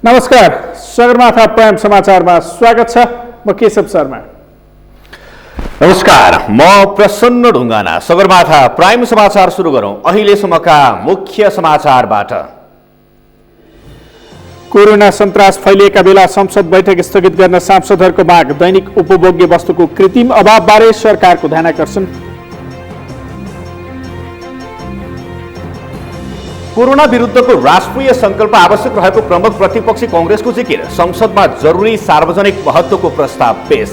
नमस्कार, सगरमाथा प्राइम समाचारमा स्वागत छ। म केशव शर्मा। नमस्कार, म प्रसन्न ढुङ्गाना। सगरमाथा प्राइम समाचार सुरु गरौं अहिलेसम्मका मुख्य समाचारबाट। कोरोना सन्तास फैलिएका बेला संसद बैठक स्थगित गर्न सांसदहरूको माग। दैनिक उपभोग्य वस्तुको कृत्रिम अभावबारे सरकारको ध्यानाकर्षण। कोरोना विरुद्धको राष्ट्रिय संकल्प आवश्यक रहेको प्रमुख प्रतिपक्षी कांग्रेसको जिकिर। संसदमा जरुरी सार्वजनिक महत्त्वको प्रस्ताव पेश।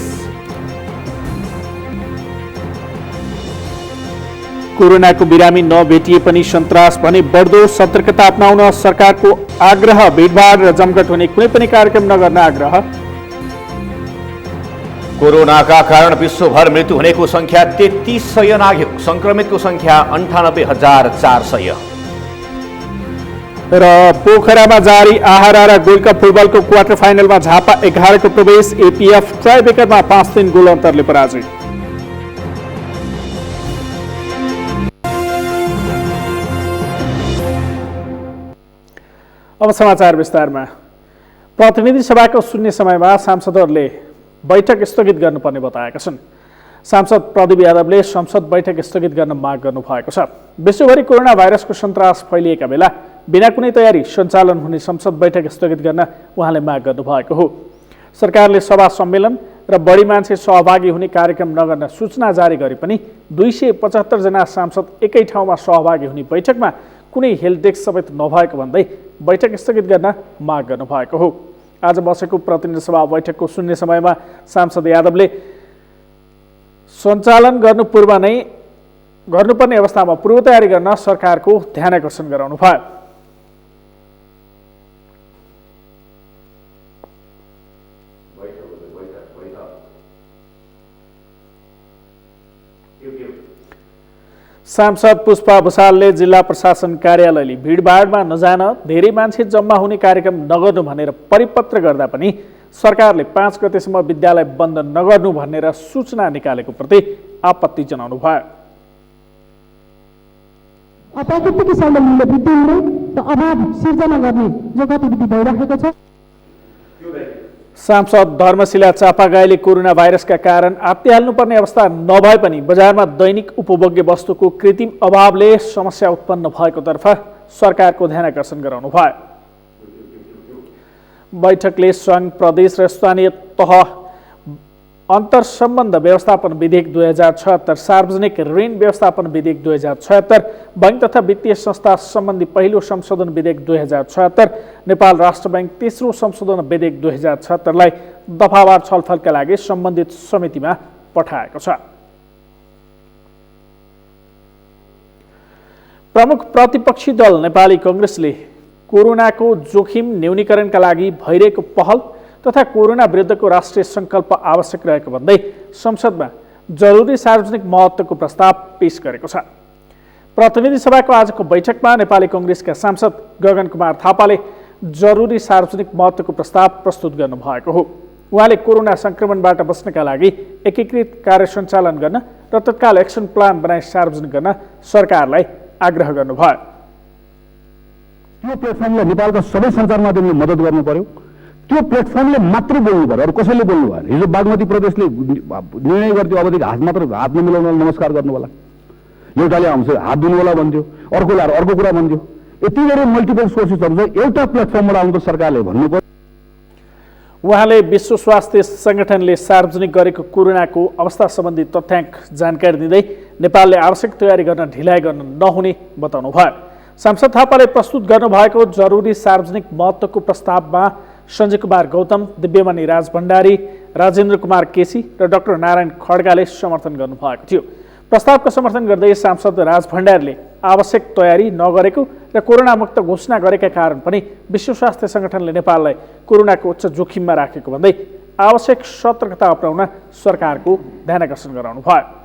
कोरोनाको बिरामी नभेटिए पनि सन्तास भने बढ्दो सतर्कता अपनाउन सरकारको आग्रह। भिडभाड र जमघट हुने कुनै पनि कार्यक्रम नगर्न आग्रह। कोरोनाका कारण विश्वभर मृत्यु हुनेको संख्या 3300 नाग्यो। संक्रमितको संख्या 98,400। र पोखरामा जारी आहारा र गोल्ड कप फुटबलको क्वार्टर फाइनलमा झापा 11 को प्रवेश। एपीएफ ट्राइबेकरमा 5-3 गोल अन्तरले पराजय। अब समाचार विस्तारमा। प्रतिनिधि सभाको शून्य समयमा सांसदहरूले बैठक स्थगित गर्नुपर्ने बताएका छन्। सांसद प्रदीप यादवले संसद बैठक स्थगित गर्न माग गर्नुभएको छ। विश्वभरि कोरोना भाइरसको सन्तास फैलिएका बेला बिना कुनै तयारी सञ्चालन हुने संसद बैठक स्थगित गर्न उहाँले माग गर्नुभएको हो। सरकारले सभा सम्मेलन र बढी मान्छे सहभागी हुने कार्यक्रम नगर्न सूचना जारी गरे पनि 275 जना सांसद एकै ठाउँमा सहभागी हुने बैठकमा कुनै हेल्पडेस्क समेत नभएको भन्दै बैठक स्थगित गर्न माग गर्नुभएको हो। आज बसेको प्रतिनिधि सभा बैठकको शून्य समयमा सांसद यादवले सञ्चालन गर्नुपर्ने अवस्थामा पूर्व तयारी गर्न सरकारको ध्यानाकर्षण गराउनु भयो। सांसद पुष्पा भुसालले जिल्ला प्रशासन कार्यालयले भिडभाडमा नजान, धेरै मान्छे जम्मा हुने कार्यक्रम नगर्नु भनेर परिपत्र गर्दा पनि सरकारले 5 गतेसम्म विद्यालय बन्द नगर्नु भनेर सूचना निकालेको प्रति आपत्ति जनाउनु भयो। अप्राकृतिक हिसाबले मूल्य वृद्धि हुने र अभाव सिर्जना गर्ने जो गतिविधि भइरहेको छ। सांसद धर्मशिला चापागाईले कोरोना भाइरसका कारण आत्तिहाल्नुपर्ने अवस्था नभए पनि बजारमा दैनिक उपभोग्य वस्तुको कृत्रिम अभावले समस्या उत्पन्न भएकोतर्फ सरकारको ध्यानाकर्षण गराउनु भयो। बैठकले सङ्घ, प्रदेश र स्थानीय तह अन्तर्सम्बन्ध व्यवस्थापन विधेयक 2076, सार्वजनिक ऋण व्यवस्थापन विधेयक 2076, बैंक तथा वित्तीय संस्था सम्बन्धी पहिलो संशोधन विधेयक 2076, नेपाल राष्ट्र बैंक तेस्रो संशोधन विधेयक 2076 लाई दफावार छलफलका लागि सम्बन्धित समितिमा पठाएको छ। प्रमुख प्रतिपक्षी दल नेपाली कांग्रेसले कोरोनाको जोखिम न्यूनीकरणका लागि भइरहेको पहल तथा कोरोना विरुद्धको राष्ट्रिय संकल्प आवश्यक रहेको भन्दै संसदमा जरुरी सार्वजनिक महत्त्वको प्रस्ताव पेश गरेको छ। प्रतिनिधि सभाको आजको बैठकमा नेपाली कांग्रेसका सांसद गगन कुमार थापाले जरुरी सार्वजनिक महत्त्वको प्रस्ताव प्रस्तुत गर्नुभएको हो। उहाँले कोरोना संक्रमणबाट बच्नका लागि एकीकृत कार्य सञ्चालन गर्न र तत्काल एक्सन प्लान बनाई सार्वजनिक गर्न सरकारलाई आग्रह गर्नुभयो। त्यो प्लेटफर्मले नेपालका सबै सञ्चार माध्यमले मद्दत गर्नु पर्यो। त्यो प्लेटफर्मले मात्र बोल्नु पर्यो, अरू कसैले बोल्नु भएन। हिजो बागमती प्रदेशले निर्णय गर्थ्यो अबदेखि हात नमिलाउन नमस्कार गर्नु होला, एउटाले हात धुनु होला भन्थ्यो, अर्कोले अर्को कुरा भन्थ्यो। यति धेरै मल्टिपल सोर्सेसहरू छ, एउटा प्लेटफर्मबाट आउनु त सरकारले भन्नु पर्यो। उहाँले विश्व स्वास्थ्य संगठनले सार्वजनिक गरेको कोरोनाको अवस्था सम्बन्धी तथ्याङ्क जानकारी दिँदै नेपालले आवश्यक तयारी गर्न ढिलाइ गर्न नहुने बताउनु भयो। सांसद थापाले प्रस्तुत गर्नुभएको जरुरी सार्वजनिक महत्त्वको प्रस्तावमा सञ्जय कुमार गौतम, दिव्यमणि राज भण्डारी, राजेन्द्र कुमार केसी र डाक्टर नारायण खड्गाले समर्थन गर्नुभएको थियो। प्रस्तावको समर्थन गर्दै सांसद राज भण्डारीले आवश्यक तयारी नगरेको र कोरोना मुक्त घोषणा गरेका कारण पनि विश्व स्वास्थ्य संगठनले नेपाललाई कोरोनाको उच्च जोखिममा राखेको भन्दै आवश्यक सतर्कता अपनाउन सरकारको ध्यानाकर्षण गराउनु भयो।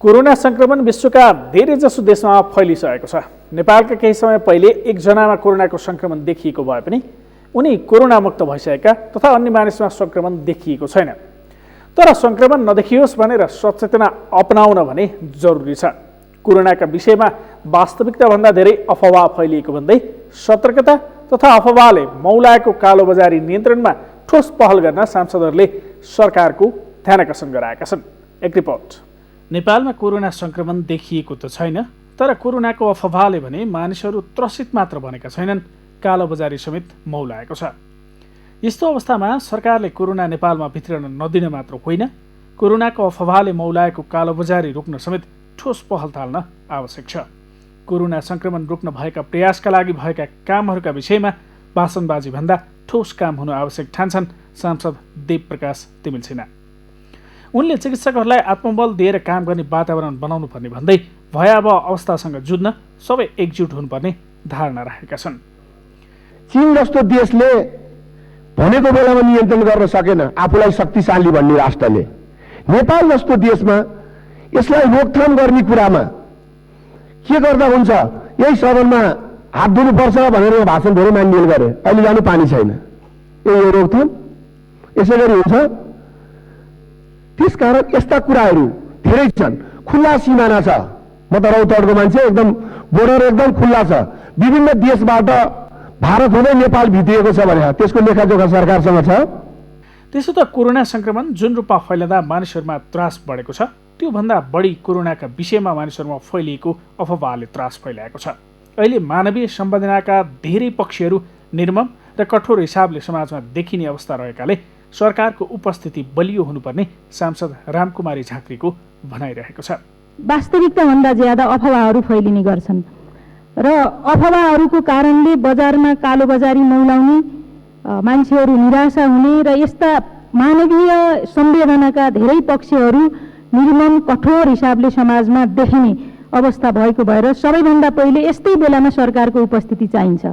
कोरोना संक्रमण विश्वका धेरैजसो देशमा फैलिसकेको छ। नेपालका केही समय पहिले एकजनामा कोरोनाको संक्रमण देखिएको भए पनि उनी कोरोना मुक्त भइसकेका तथा अन्य मानिसमा संक्रमण देखिएको छैन। तर सङ्क्रमण नदेखियोस् भनेर सचेतना अपनाउन भने जरुरी छ। कोरोनाका विषयमा वास्तविकताभन्दा धेरै अफवाह फैलिएको भन्दै सतर्कता तथा अफवाहले मौलाएको कालोबजारी नियन्त्रणमा ठोस पहल गर्न सांसदहरूले सरकारको ध्यानाकर्षण गराएका छन्। एक रिपोर्ट। नेपालमा कोरोना सङ्क्रमण देखिएको त छैन, तर कोरोनाको अफवाहले भने मानिसहरू त्रसित मात्र बनेका छैनन्, कालोबजारी समेत मौलाएको छ। यस्तो अवस्थामा सरकारले कोरोना नेपालमा भित्रन नदिन मात्र होइन, कोरोनाको अफवाहले मौलाएको कालोबजारी रोक्न समेत ठोस पहल थाल्न आवश्यक छ। कोरोना सङ्क्रमण रोक्न भएका प्रयासका लागि भएका कामहरूका विषयमा भाषणबाजी भन्दा ठोस काम हुनु आवश्यक ठान्छन् सांसद देवप्रकाश तिमिल सिन्हा। उनले चिकित्सकहरूलाई आत्मबल दिएर काम गर्ने वातावरण बनाउनु पर्ने भन्दै भयावह अवस्थासँग जुझ्न सबै एकजुट हुनुपर्ने धारणा राखेका छन्। चीन जस्तो देशले भनेको बेलामा नियन्त्रण गर्न सकेन आफूलाई शक्तिशाली भन्ने राष्ट्रले। नेपाल जस्तो देशमा यसलाई रोकथाम गर्ने कुरामा के गर्दा हुन्छ, यही सदनमा हात धुनुपर्छ भनेर भाषण धेरै मान्यले गरे, अहिले जानु पानी छैन, यो रोकथाम यसै गरी हुन्छ। त्यसकारण यस्ता कुराहरू धेरै छन्। खुल्ला सिमाना छ, म त रौतहटको मान्छे, एकदम बोर्डर एकदम खुल्ला छ। विभिन्न देशबाट भारत हुँदै नेपाल भित्रिएको छ भने त्यसको लेखाजोखा सरकारसँग छ। त्यसो त कोरोना सङ्क्रमण जुन रूपमा फैलँदा मानिसहरूमा त्रास बढेको छ, त्योभन्दा बढी कोरोनाका विषयमा मानिसहरूमा फैलिएको अफवाहले त्रास फैलाएको छ। अहिले मानवीय सम्वेदनाका धेरै पक्षहरू निर्मम र कठोर हिसाबले समाजमा देखिने अवस्था रहेकाले सरकारको उपस्थिति बलियो हुनुपर्ने सांसद रामकुमारी झाँक्रीको भनाइरहेको छ। वास्तविकताभन्दा ज्यादा अफवाहहरू फैलिने गर्छन् र अफवाहहरूको कारणले बजारमा कालोबजारी मौलाउने, मान्छेहरू निराशा हुने र यस्ता मानवीय संवेदनाका धेरै पक्षहरू निर्मम कठोर हिसाबले समाजमा देखिने अवस्था भएको भएर सबैभन्दा पहिले यस्तै बेलामा सरकारको उपस्थिति चाहिन्छ।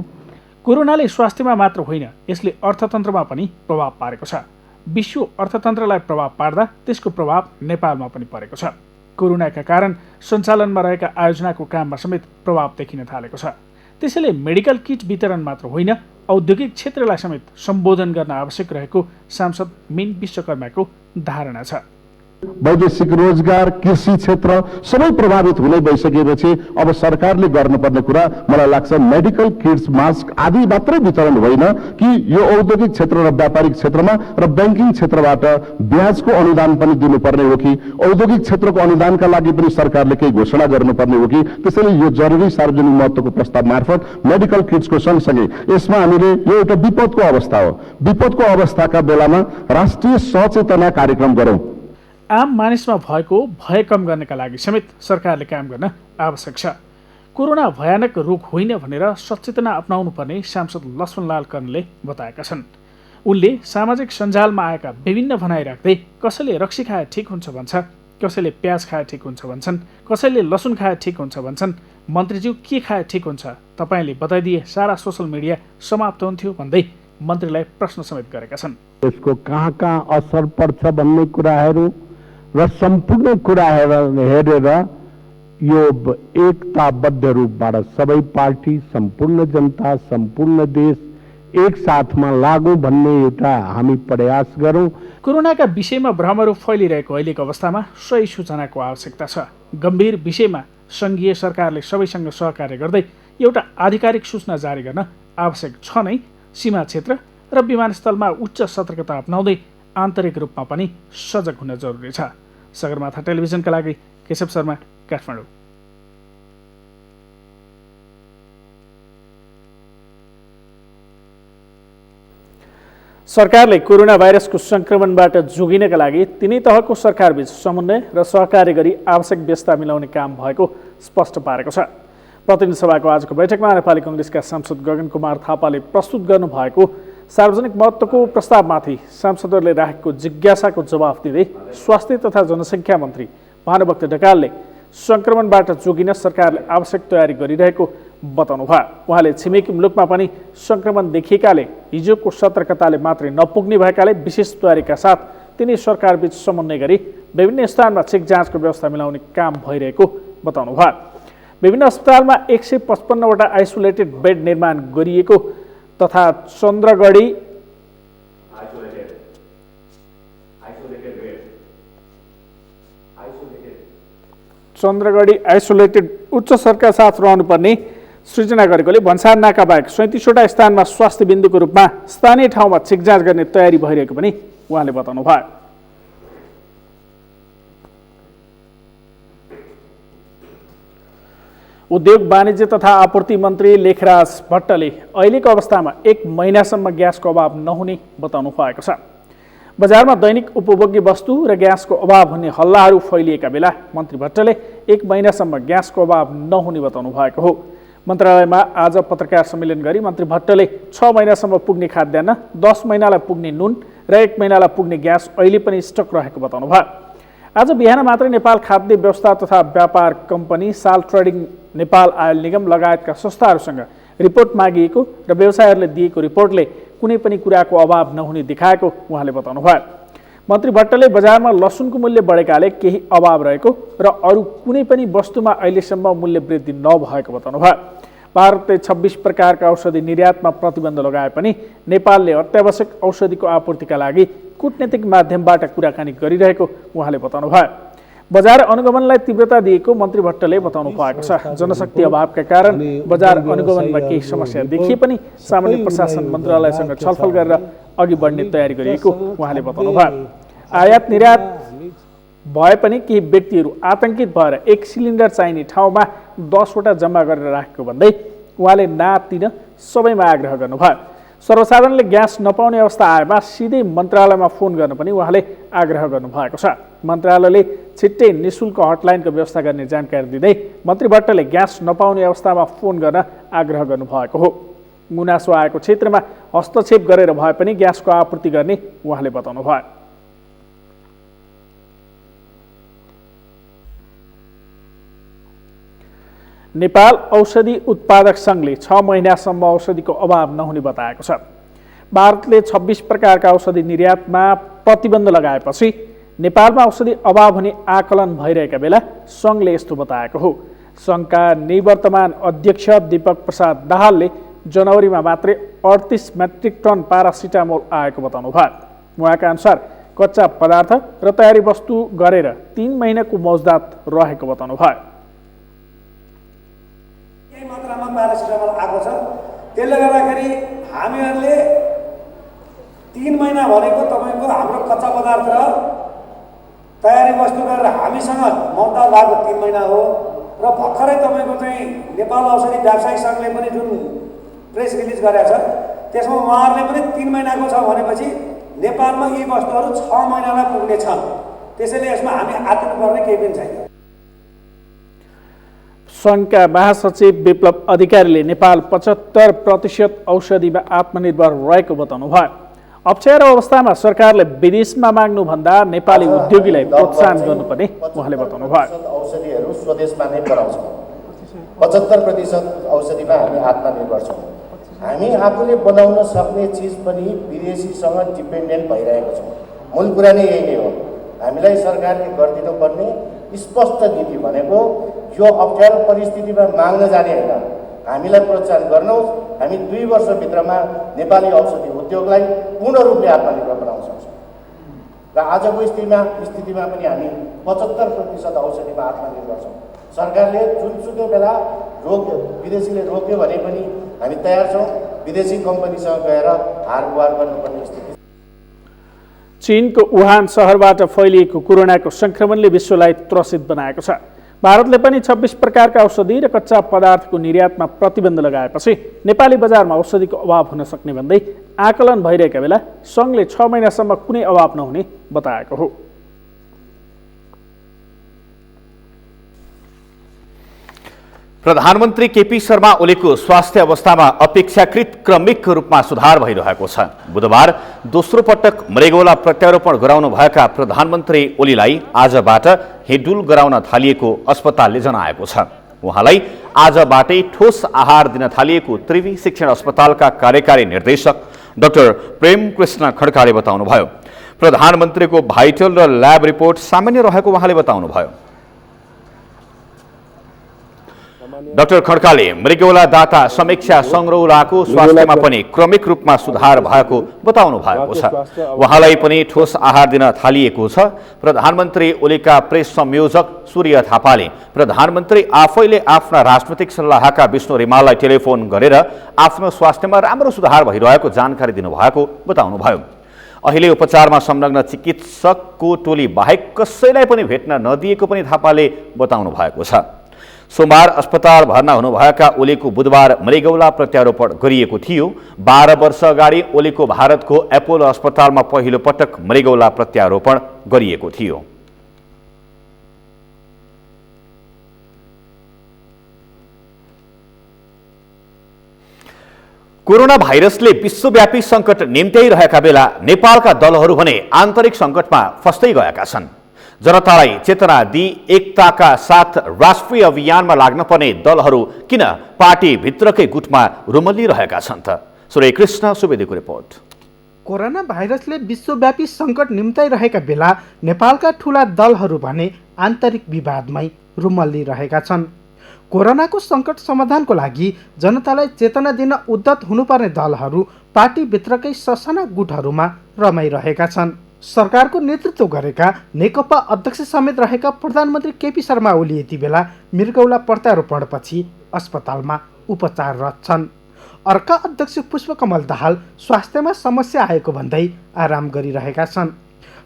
कोरोनाले स्वास्थ्यमा मात्र होइन, यसले अर्थतन्त्रमा पनि प्रभाव पारेको छ। विश्व अर्थतन्त्रलाई प्रभाव पार्दा त्यसको प्रभाव नेपालमा पनि परेको छ। कोरोनाका कारण सञ्चालनमा रहेका आयोजनाको काममा समेत प्रभाव देखिन थालेको छ। त्यसैले मेडिकल किट वितरण मात्र होइन, औद्योगिक क्षेत्रलाई समेत सम्बोधन गर्न आवश्यक रहेको सांसद मिन विश्वकर्माको धारणा छ। वैदेशिक रोजगार, कृषि क्षेत्र सबै प्रभावित हुने भइसकेपछि अब सरकारले गर्नुपर्ने कुरा मलाई लाग्छ मेडिकल किट्स, मास्क आदि मात्रै वितरण होइन कि यो औद्योगिक क्षेत्र र व्यापारिक क्षेत्रमा र ब्याङ्किङ क्षेत्रबाट ब्याजको अनुदान पनि दिनुपर्ने हो कि औद्योगिक क्षेत्रको अनुदानका लागि पनि सरकारले केही घोषणा गर्नुपर्ने हो कि। त्यसैले यो जरुरी सार्वजनिक महत्त्वको प्रस्ताव मार्फत मेडिकल किट्सको सँगसँगै यसमा हामीले यो एउटा विपदको अवस्था हो, विपदको अवस्थाका बेलामा राष्ट्रिय सचेतना कार्यक्रम गरौँ। आम मानिसमा भएको भय कम गर्नका लागि समेत सरकारले काम गर्न आवश्यक छ। कोरोना भयानक रोग होइन भनेर सचेतना अपनाउनु पर्ने सांसद लक्ष्मणलाल कर्णले बताएका छन्। उनले सामाजिक सञ्जालमा आएका विभिन्न भनाइ राख्दै कसैले रक्सी खाए ठिक हुन्छ भन्छ, कसैले प्याज खाए ठिक हुन्छ भन्छन्, कसैले लसुन खाए ठिक हुन्छ भन्छन्, मन्त्रीज्यू के खाए ठिक हुन्छ तपाईँले बताइदिए सारा सोसल मिडिया समाप्त हुन्थ्यो भन्दै मन्त्रीलाई प्रश्न समेत गरेका छन्। यसको कहाँ कहाँ असर पर्छ भन्ने कुराहरू र सम्पूर्ण कुराहरू हेरेर यो एकताबद्ध रूपबाट सबै पार्टी, सम्पूर्ण जनता, सम्पूर्ण देश एक साथमा लागू भन्ने एउटा हामी प्रयास गरौँ। कोरोनाका विषयमा भ्रमहरू फैलिरहेको अहिलेको अवस्थामा सही सूचनाको आवश्यकता छ। गम्भीर विषयमा सङ्घीय सरकारले सबैसँग सहकार्य गर्दै एउटा आधिकारिक सूचना जारी गर्न आवश्यक छ नै। सीमा क्षेत्र र विमानस्थलमा उच्च सतर्कता अपनाउँदै आन्तरिक रूपमा पनि सजग हुन जरुरी छ। सगरमाथा टेलिभिजनका लागि केशव शर्मा, काठमाडौँ। सरकारले कोरोना भाइरसको सङ्क्रमणबाट जोगिनका लागि तिनै तहको सरकारबीच समन्वय र सहकार्य गरी आवश्यक व्यवस्था मिलाउने काम भएको स्पष्ट पारेको छ। प्रतिनिधि सभाको आजको बैठकमा नेपाली कङ्ग्रेसका सांसद गगन कुमार थापाले प्रस्तुत गर्नुभएको सार्वजनिक महत्त्वको प्रस्तावमाथि सांसदहरूले राखेको जिज्ञासाको जवाफ दिँदै स्वास्थ्य तथा जनसङ्ख्या मन्त्री भानुभक्त ढकालले सङ्क्रमणबाट जोगिन सरकारले आवश्यक तयारी गरिरहेको बताउनुभयो। उहाँले छिमेकी मुलुकमा पनि सङ्क्रमण देखिएकाले हिजोको सतर्कताले मात्रै नपुग्ने भएकाले विशेष तयारीका साथ तिनै सरकारबीच समन्वय गरी विभिन्न स्थानमा चेक जाँचको व्यवस्था मिलाउने काम भइरहेको बताउनुभयो। विभिन्न अस्पतालमा 155वटा आइसोलेटेड बेड निर्माण गरिएको तथा चन्द्रगढी चन्द्रगढी आइसोलेटेड उच्च स्तरका साथ रहनुपर्ने सृजना गरेकोले भन्सार नाका बाहेक 37वटा स्थानमा स्वास्थ्य बिन्दुको रूपमा स्थानीय ठाउँमा चेक जाँच गर्ने तयारी भइरहेको पनि उहाँले बताउनुभयो। उद्योग वाणिज्य तथा आपूर्ति मन्त्री लेखराज भट्टले अहिलेको अवस्थामा 1 महिनासम्म ग्यासको अभाव नहुने बताउनु भएको छ। बजारमा दैनिक उपभोग्य वस्तु र ग्यासको अभाव हुने हल्लाहरू फैलिएका बेला मन्त्री भट्टले 1 महिनासम्म ग्यासको अभाव नहुने बताउनु भएको हो। मन्त्रालयमा आज पत्रकार सम्मेलन गरी मन्त्री भट्टले 6 महिनासम्म पुग्ने खाद्यान्न, 10 महिनालाई पुग्ने नुन र 1 महिनालाई पुग्ने ग्यास अहिले पनि स्टक रहेको बताउनु भयो। आज बिहान मात्रै नेपाल खाद्य व्यवस्था तथा व्यापार कम्पनी, साल ट्रेडिङ, नेपाल आयल निगम लगायतका संस्थाहरूसँग रिपोर्ट मागिएको र व्यवसायीहरूले दिएको रिपोर्टले कुनै पनि कुराको अभाव नहुने देखाएको उहाँले बताउनुभयो। मन्त्री भट्टले बजारमा लसुनको मूल्य बढेकाले केही अभाव रहेको र अरू कुनै पनि वस्तुमा अहिलेसम्म मूल्य वृद्धि नभएको बताउनुभयो। भारतले 26 प्रकारका औषधि निर्यातमा प्रतिबन्ध लगाए पनि नेपालले अत्यावश्यक औषधिको आपूर्तिका लागि कूटनीतिक माध्यमबाट कुराकानी गरिरहेको उहाँले बताउनुभयो। बजार अनुगमनलाई तीव्रता दिएको मन्त्री भट्टले बताउनु भएको छ। जनशक्ति अभावका कारण बजार अनुगमनमा केही समस्या देखिए पनि सामान्य प्रशासन मन्त्रालयसँग छलफल गरेर अघि बढ्ने तयारी गरिएको उहाँले बताउनुभयो। आयात निर्यात भए पनि केही व्यक्तिहरू आतंकित भएर 1 सिलिन्डर चाहिने ठाउँमा 10वटा जम्मा गरेर राखेको भन्दै उहाँले नातिन सबैमा आग्रह गर्नुभयो। सर्वसाधारणले ग्यास नपाउने अवस्था आएमा सिधै मन्त्रालयमा फोन गर्न पनि उहाँले आग्रह गर्नुभएको छ। मन्त्रालयले छिट्टै निःशुल्क हटलाइनको व्यवस्था गर्ने जानकारी दिँदै मन्त्री भट्टले ग्यास नपाउने अवस्थामा फोन गर्न आग्रह गर्नुभएको हो। गुनासो आएको क्षेत्रमा हस्तक्षेप गरेर भए पनि ग्यासको आपूर्ति गर्ने उहाँले बताउनुभयो। नेपाल औषधि उत्पादक सङ्घले 6 महिनासम्म औषधिको अभाव नहुने बताएको छ। भारतले 26 प्रकारका औषधि निर्यातमा प्रतिबन्ध लगाएपछि नेपालमा औषधि अभाव हुने आकलन भइरहेका बेला सङ्घले यस्तो बताएको हो। सङ्घका निवर्तमान अध्यक्ष दीपक प्रसाद दाहालले जनवरीमा मात्रै 38 मेट्रिक टन पारासिटामोल आएको बताउनु भयो। उहाँका अनुसार कच्चा पदार्थ र तयारी वस्तु गरेर 3 महिनाको मौजदात रहेको बताउनु भयो। मात्रामा पारासिटामोल आएको छ, त्यसले गर्दाखेरि हामीहरूले 3 महिना भनेको तपाईँको हाम्रो कच्चा पदार्थ र तयारी वस्तु गरेर हामीसँग मौजदात भएको 3 महिना हो। र भर्खरै तपाईँको चाहिँ नेपाल औषधि व्यावसायिक सङ्घले पनि जुन प्रेस रिलिज गरेको छ त्यसमा उहाँहरूले पनि 3 महिनाको छ भनेपछि नेपालमा यी वस्तुहरू 6 महिनालाई पुग्ने छन्। त्यसैले यसमा हामी आतंक गर्ने केही पनि छैन। सङ्घका महासचिव विप्लव अधिकारीले नेपाल 75% औषधिमा आत्मनिर्भर रहेको बताउनु भयो। अप्ठ्यारो अवस्थामा सरकारले विदेशमा माग्नुभन्दा नेपाली उद्योगीलाई प्रोत्साहन गर्नुपर्ने उहाँले बताउनु भयो। औषधिहरू स्वदेशमा नै बनाउँछौँ। 75% औषधिमा हामी आत्मनिर्भर छौँ। हामी आफूले बनाउन सक्ने चिज पनि विदेशीसँग डिपेन्डेन्ट भइरहेको छौँ। मूल कुरा नै यही नै हो। हामीलाई सरकारले गरिदिनुपर्ने स्पष्ट नीति भनेको यो अप्ठ्यारो परिस्थितिमा माग्न जाने होइन, हामीलाई प्रोत्साहन गर्नुहोस्। हामी 2 वर्षभित्रमा नेपाली औषधि उद्योगलाई पूर्ण रूपले आत्मनिर्भर बनाउन सक्छौँ। र आजको स्थितिमा पनि हामी 75% औषधिमा आत्मनिर्भर छौँ। सरकारले जुनसुकै बेला विदेशीले रोक्यो भने पनि हामी तयार छौँ। विदेशी कम्पनीसँग गएर हार गुहार गर्नुपर्ने स्थिति। चीनको वुहान सहरबाट फैलिएको कोरोनाको सङ्क्रमणले विश्वलाई त्रसित बनाएको छ। भारतले पनि 26 प्रकारका औषधि र कच्चा पदार्थको निर्यातमा प्रतिबन्ध लगाएपछि नेपाली बजारमा औषधिको अभाव हुन सक्ने भन्दै आकलन भइरहेका बेला सङ्घले 6 महिनासम्म कुनै अभाव नहुने बताएको हो। प्रधानमन्त्री केपी शर्मा ओलीको स्वास्थ्य अवस्थामा अपेक्षाकृत क्रमिक रूपमा सुधार भइरहेको छ। बुधबार दोस्रो पटक मृगौला प्रत्यारोपण गराउनु भएका प्रधानमन्त्री ओलीलाई आजबाट हिडुल गराउन थालिएको अस्पतालले जनाएको छ। उहाँलाई आजबाटै ठोस आहार दिन थालिएको त्रिवी शिक्षण अस्पतालका कार्यकारी निर्देशक डाक्टर प्रेम कृष्ण खड्काले बताउनुभयो। प्रधानमन्त्रीको भाइटल र ल्याब रिपोर्ट सामान्य रहेको उहाँले बताउनुभयो। डाक्टर खड्काले मृगौला दाता समीक्षा सङ्ग्रौलाको स्वास्थ्यमा पनि क्रमिक रूपमा सुधार भएको बताउनु भएको छ। उहाँलाई पनि ठोस आहार दिन थालिएको छ। प्रधानमन्त्री ओलीका प्रेस संयोजक सूर्य थापाले प्रधानमन्त्री आफैले आफ्ना राजनैतिक सल्लाहका विष्णु रिमाललाई टेलिफोन गरेर आफ्नो स्वास्थ्यमा राम्रो सुधार भइरहेको जानकारी दिनुभएको बताउनुभयो। अहिले उपचारमा संलग्न चिकित्सकको टोली बाहेक कसैलाई पनि भेट्न नदिएको पनि थापाले बताउनु भएको छ। सोमबार अस्पताल भर्ना हुनुभएका ओलीको बुधबार मृगौला प्रत्यारोपण गरिएको थियो। 12 वर्ष अगाडि ओलीको भारतको एपोलो अस्पतालमा पहिलो पटक मृगौला प्रत्यारोपण गरिएको थियो। कोरोना भाइरसले विश्वव्यापी सङ्कट निम्त्याइरहेका बेला नेपालका दलहरू भने आन्तरिक सङ्कटमा फस्दै गएका छन्। जनतालाई चेतना दिई एकताका साथ राष्ट्रिय अभियानमा लाग्न पर्ने दलहरू किन पार्टीभित्रकै गुटमा रुमल्लिरहेका छन् त? सूर्यकृष्ण सुवेदीको रिपोर्ट। कोरोना भाइरसले विश्वव्यापी सङ्कट निम्त्याइरहेका बेला नेपालका ठूला दलहरू भने आन्तरिक विवादमै रुमल्लिरहेका छन्। कोरोनाको सङ्कट समाधानको लागि जनतालाई चेतना दिन उद्यत हुनुपर्ने दलहरू पार्टीभित्रकै ससाना गुटहरूमा रमाइरहेका छन्। सरकारको नेतृत्व गरेका नेकपा अध्यक्ष समेत रहेका प्रधानमन्त्री केपी शर्मा ओली यति बेला मृगौला प्रत्यारोपणपछि अस्पतालमा उपचाररत छन्। अर्का अध्यक्ष पुष्पकमल दाहाल स्वास्थ्यमा समस्या आएको भन्दै आराम गरिरहेका छन्।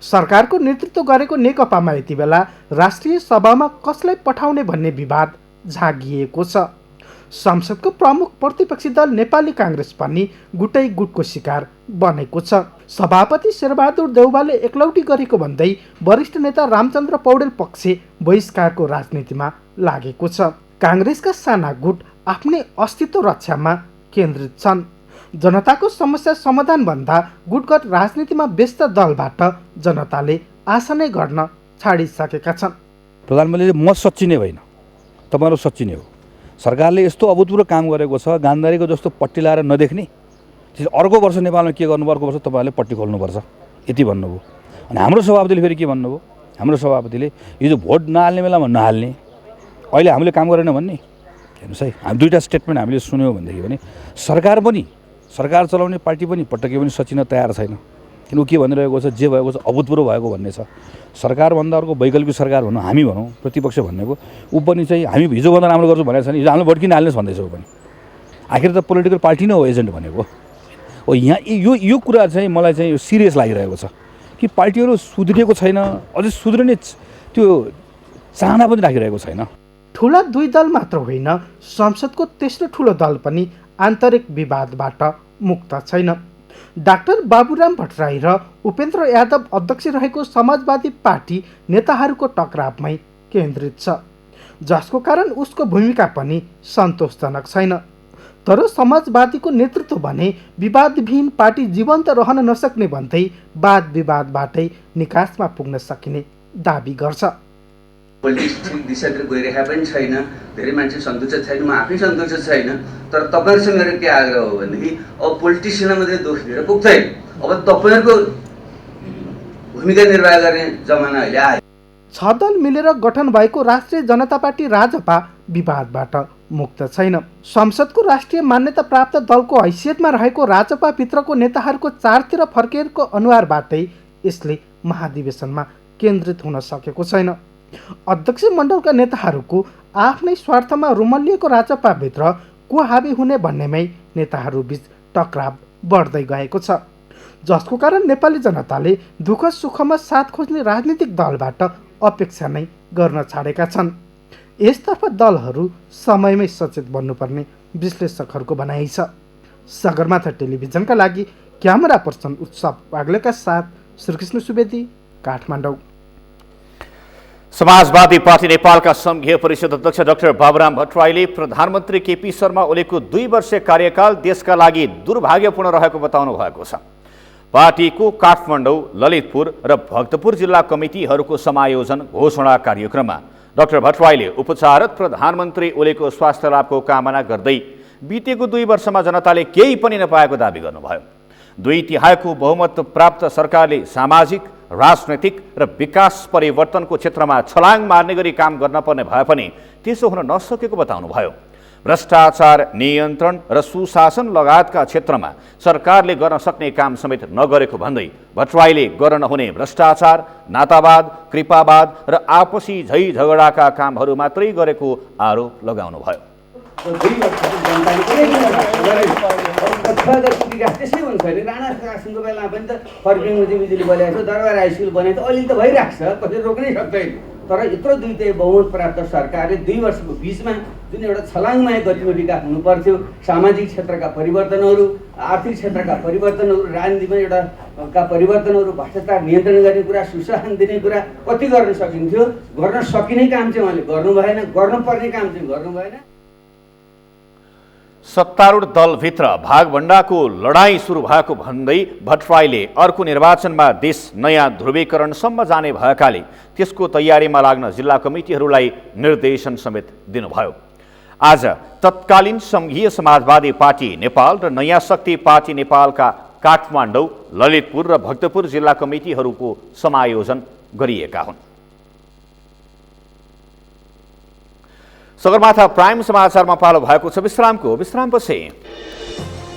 सरकारको नेतृत्व गरेको नेकपामा यति बेला राष्ट्रिय सभामा कसलाई पठाउने भन्ने विवाद झागिएको छ। संसदको प्रमुख प्रतिपक्षी दल नेपाली काङ्ग्रेस पनि गुटै गुटको शिकार बनेको छ। सभापति शेरबहादुर देउवाले एकलौटी गरेको भन्दै वरिष्ठ नेता रामचन्द्र पौडेल पक्ष बहिष्कारको राजनीतिमा लागेको छ। काङ्ग्रेसका साना गुट आफ्नै अस्तित्व रक्षामा केन्द्रित छन्। जनताको समस्या समाधान भन्दा गुटगत राजनीतिमा व्यस्त दलबाट जनताले आशा नै गर्न छाडिसकेका छन्। प्रधानमन्त्रीले म सच्चिने होइन, तपाईँहरू सच्चिने हो। सरकारले यस्तो अभूतपूर्व काम गरेको छ, गान्धारीको जस्तो पट्टी लाएर नदेख्ने। अर्को वर्ष नेपालमा के गर्नु, अर्को वर्ष तपाईँहरूले पट्टी खोल्नुपर्छ यति भन्नुभयो। अनि हाम्रो सभापतिले फेरि के भन्नुभयो? हाम्रो सभापतिले यो जो भोट नहाल्ने बेलामा नहाल्ने, अहिले हामीले काम गरेन भन्ने। हेर्नुहोस् है, हामी दुईवटा स्टेटमेन्ट हामीले सुन्यौँ भनेदेखि भने सरकार चलाउने पार्टी पनि पटक्कै पनि सचिन तयार छैन। किन ऊ के भनिरहेको छ, जे भएको छ अभूतपूर्व भएको भन्ने छ। सरकारभन्दा अर्को वैकल्पिक सरकार भनौँ, हामी भनौँ, प्रतिपक्ष भन्नेको ऊ पनि चाहिँ हामी हिजोभन्दा राम्रो गर्छौँ भनेको छ नि, हिजो हामीले भोट किन हाल्नुहोस् भन्दैछ ऊ पनि। आखिर त पोलिटिकल पार्टी नै हो एजेन्ट भनेको हो। यहाँ यो कुरा चाहिँ मलाई चाहिँ सिरियस लागिरहेको छ कि पार्टीहरू सुध्रिएको छैन, अझै सुध्रिने त्यो चाहना पनि राखिरहेको छैन। ठुला दुई दल मात्र होइन, संसदको तेस्रो ठुलो दल पनि आन्तरिक विवादबाट मुक्त छैन। डाक्टर बाबुराम भट्टराई र उपेन्द्र यादव अध्यक्ष रहेको समाजवादी पार्टी नेताहरूको टकरावमै केन्द्रित छ, जसको कारण उसको भूमिका पनि सन्तोषजनक छैन। तर समाजवादीको नेतृत्व भने विवादविहीन पार्टी जीवन्त रहन नसक्ने भन्दै वाद विवादबाटै निकासमा पुग्न सकिने दाबी गर्छ। पोलिटिक्स ठिक दिशातिर गइरहेको पनि छैन, धेरै मान्छे सन्तुष्ट छैन, म आफै सन्तुष्ट छैन। तर तपाईँहरूसँग मेरो के आग्रह हो भनेदेखि अब पोलिटिसियनलाई मात्रै दोष दिएर पुग्दैन, अब तपाईँहरूको भूमिका निर्वाह गर्ने जमाना अहिले आयो। 6 दल मिलेर गठन भएको राष्ट्रिय जनता पार्टी राजपा विवादबाट मुक्त छैन। संसदको राष्ट्रिय मान्यता प्राप्त दलको हैसियतमा रहेको राजपाभित्रको नेताहरूको चारतिर फर्किएको अनुहारबाटै यसले महाधिवेशनमा केन्द्रित हुन सकेको छैन। अध्यक्ष मण्डलका नेताहरूको आफ्नै स्वार्थमा रुमल्लिएको राजपाभित्र को हाबी हुने भन्नेमै नेताहरूबीच टकराव बढ्दै गएको छ, जसको कारण नेपाली जनताले दुःख सुखमा साथ खोज्ने राजनीतिक दलबाट अपेक्षा नै गर्न छाडेका छन्। यसतर्फ दलहरू समयमै सचेत बन्नुपर्ने विश्लेषकहरूको भनाइ छ। सगरमाथा टेलिभिजनका लागि क्यामेरा पर्सन उत्सव वाग्लेका साथ श्रीकृष्ण सुवेदी, काठमाडौँ। समाजवादी पार्टी नेपालका संघीय परिषद अध्यक्ष डाक्टर बाबुराम भट्टराईले प्रधानमन्त्री केपी शर्मा ओलीको 2 वर्षीय कार्यकाल देशका लागि दुर्भाग्यपूर्ण रहेको बताउनु भएको छ। पार्टीको काठमाडौँ, ललितपुर र भक्तपुर जिल्ला कमिटीहरूको समायोजन घोषणा कार्यक्रममा डाक्टर भट्टराईले उपचाररत प्रधानमन्त्री ओलीको स्वास्थ्य लाभको कामना गर्दै बितेको 2 वर्षमा जनताले केही पनि नपाएको दाबी गर्नुभयो। 2/3 बहुमत प्राप्त सरकारले सामाजिक राजनैतिक र विकास परिवर्तनको क्षेत्रमा छलाङ मार्ने गरी काम गर्न पर्ने भए पनि त्यसो हुन नसकेको बताउनुभयो। भ्रष्टाचार नियन्त्रण र सुशासन लगायतका क्षेत्रमा सरकारले गर्न सक्ने काम समेत नगरेको भन्दै भट्टराईले गर्न नहुने भ्रष्टाचार, नातावाद, कृपावाद र आपसी झै झगडाका कामहरू मात्रै गरेको आरोप लगाउनुभयो। त्यसै हुन्छ नि, राणा शासनको बेलामा पनि त फर्किङ बिजुली बनाएको छ, दरबार हाई स्कुल बनाएको छ, अहिले त भइरहेको छ, कसैले रोक्नै सक्दैन। तर यत्रो दुईटै बहुमत प्राप्त सरकारले 2 वर्षको बिचमा जुन एउटा छलाङमय गतिविधिका हुनुपर्थ्यो, सामाजिक क्षेत्रका परिवर्तनहरू, आर्थिक क्षेत्रका परिवर्तनहरू, राजनीतिमा एउटा परिवर्तनहरू, भ्रष्टाचार नियन्त्रण गर्ने कुरा, सुशासन दिने कुरा कति गर्न सकिन्थ्यो। गर्न सकिने काम चाहिँ उहाँले गर्नु भएन, गर्नुपर्ने काम चाहिँ गर्नु भएन। सत्तारूढ दलभित्र भागभण्डाको लडाईँ सुरु भएको भन्दै भट्टराईले अर्को निर्वाचनमा देश नयाँ ध्रुवीकरणसम्म जाने भएकाले त्यसको तयारीमा लाग्न जिल्ला कमिटीहरूलाई निर्देशन समेत दिनुभयो। आज तत्कालीन संघीय समाजवादी पार्टी नेपाल र नयाँ शक्ति पार्टी नेपालका काठमाडौँ, ललितपुर र भक्तपुर जिल्ला कमिटीहरूको समायोजन गरिएका हुन्। सगरमाथा प्राइम समाचारमा पालो भएको छ विश्रामपछि।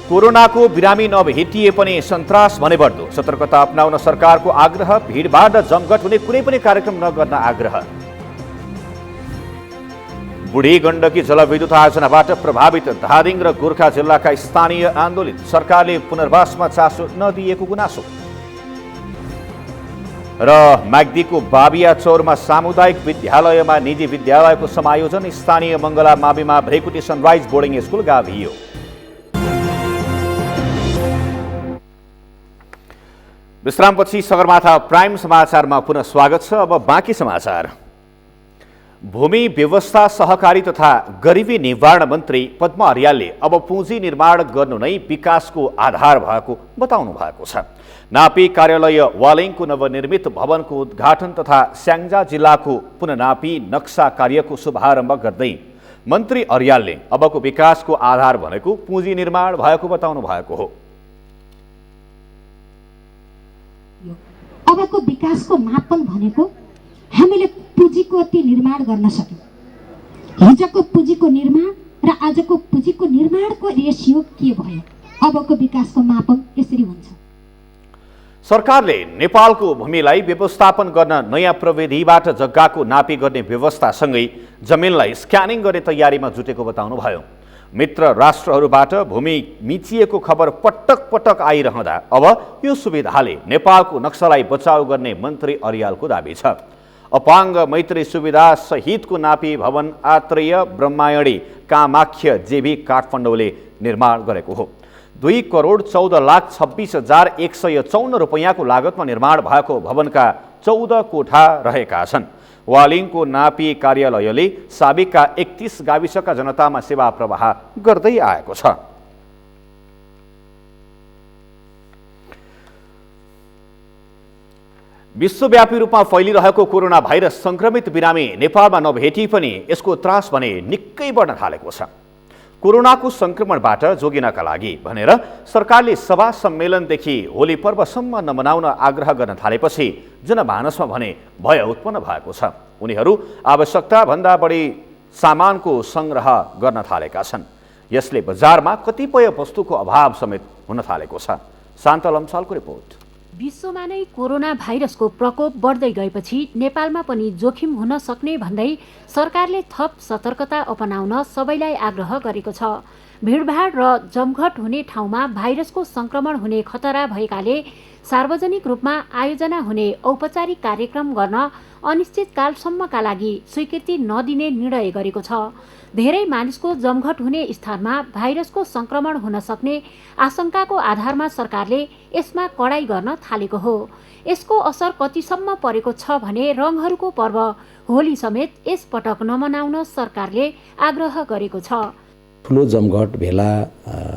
कोरोनाको बिरामी नभेटिए पनि सन्तास भने बढ्दो, सतर्कता अपनाउन सरकारको आग्रह, भिडभाड जमघट हुने कुनै पनि कार्यक्रम नगर्न आग्रह। बुढी गण्डकी जलविद्युत आयोजनाबाट प्रभावित धादिङ र गोर्खा जिल्लाका स्थानीय आन्दोलित, सरकारले पुनर्वासमा चासो नदिएको गुनासो। र म्याग्दीको बाबिया चौरमा सामुदायिक विद्यालयमा निजी विद्यालयको समायोजन, स्थानीय मङ्गला माविमा भ्रेकुटी सनराइज बोर्डिङ स्कुल गाभियो। विश्रामपछि सगरमाथा प्राइम समाचारमा पुनः स्वागत छ। अब बाँकी समाचार। भूमि व्यवस्था, सहकारी तथा गरिबी निवारण मन्त्री पद्मा अर्यालले अब पुँजी निर्माण गर्नु नै विकासको आधार भएको बताउनु भएको छ। नापी कार्यालय वालिङको नवनिर्मित भवनको उद्घाटन तथा स्याङ्जा जिल्लाको पुननापी नक्सा कार्यको शुभारम्भ गर्दै मन्त्री अर्यालले अबको विकासको आधार भनेको पुँजी निर्माण भएको बताउनु भएको हो। अबको विकासको मापन भनेको हामीले पुँजीको निर्माण गर्न सक्यौँ। हिजोको पुँजीको निर्माण र आजको पुँजीको निर्माणको रेसियो के भयो, अबको विकासको मापन यसरी हुन्छ। सरकारले नेपालको भूमिलाई व्यवस्थापन गर्न नयाँ प्रविधिबाट जग्गाको नापी गर्ने व्यवस्थासँगै जमिनलाई स्क्यानिङ गर्ने तयारीमा जुटेको बताउनुभयो। मित्र राष्ट्रहरूबाट भूमि मिचिएको खबर पटक पटक आइरहँदा अब यो सुविधाले नेपालको नक्सालाई बचाउ गर्ने मन्त्री अर्यालको दाबी छ। अपाङ्ग मैत्री सुविधा सहितको नापी भवन आत्रेय ब्रह्मायणी कामाख्य जेबी काठमाडौँले निर्माण गरेको हो। 2,14,26,154 रुपैयाँको लागतमा निर्माण भएको भवनका 14 कोठा रहेका छन्। वालिङको नापी कार्यालयले साबिकका 31 गाविसका जनतामा सेवा प्रवाह गर्दै आएको छ। विश्वव्यापी रूपमा फैलिरहेको कोरोना भाइरस संक्रमित बिरामी नेपालमा नभेटी पनि यसको त्रास भने निकै बढ्न थालेको छ। कोरोनाको संक्रमणबाट जोगिनका लागि भनेर सरकारले सभा सम्मेलनदेखि होली पर्वसम्म नमनाउन आग्रह गर्न थालेपछि जनमानसमा भने भय उत्पन्न भएको छ। उनीहरू आवश्यकताभन्दा बढी सामानको सङ्ग्रह गर्न थालेका छन्। यसले बजारमा कतिपय वस्तुको अभाव समेत हुन थालेको छ। शान्त लम्सालको रिपोर्ट। विश्वमा नै कोरोना भाइरसको प्रकोप बढ्दै गएपछि नेपालमा पनि जोखिम हुन सक्ने भन्दै सरकारले थप सतर्कता अपनाउन सबैलाई आग्रह गरेको छ। भिडभाड र जमघट हुने ठाउँमा भाइरसको संक्रमण हुने खतरा भएकाले सार्वजनिक रूपमा आयोजना हुने औपचारिक कार्यक्रम गर्न अनिश्चितकालसम्मका लागि स्वीकृति नदिने निर्णय गरेको छ। धेरै मानिसको जमघट हुने स्थानमा भाइरसको संक्रमण हुन सक्ने आशंकाको आधारमा सरकारले यसमा कडाई गर्न थालेको हो। यसको असर कतिसम्म परेको छ भने रङहरूको पर्व होली समेत यस पटक नमनाउन सरकारले आग्रह गरेको छ। ठुलो जमघट भेला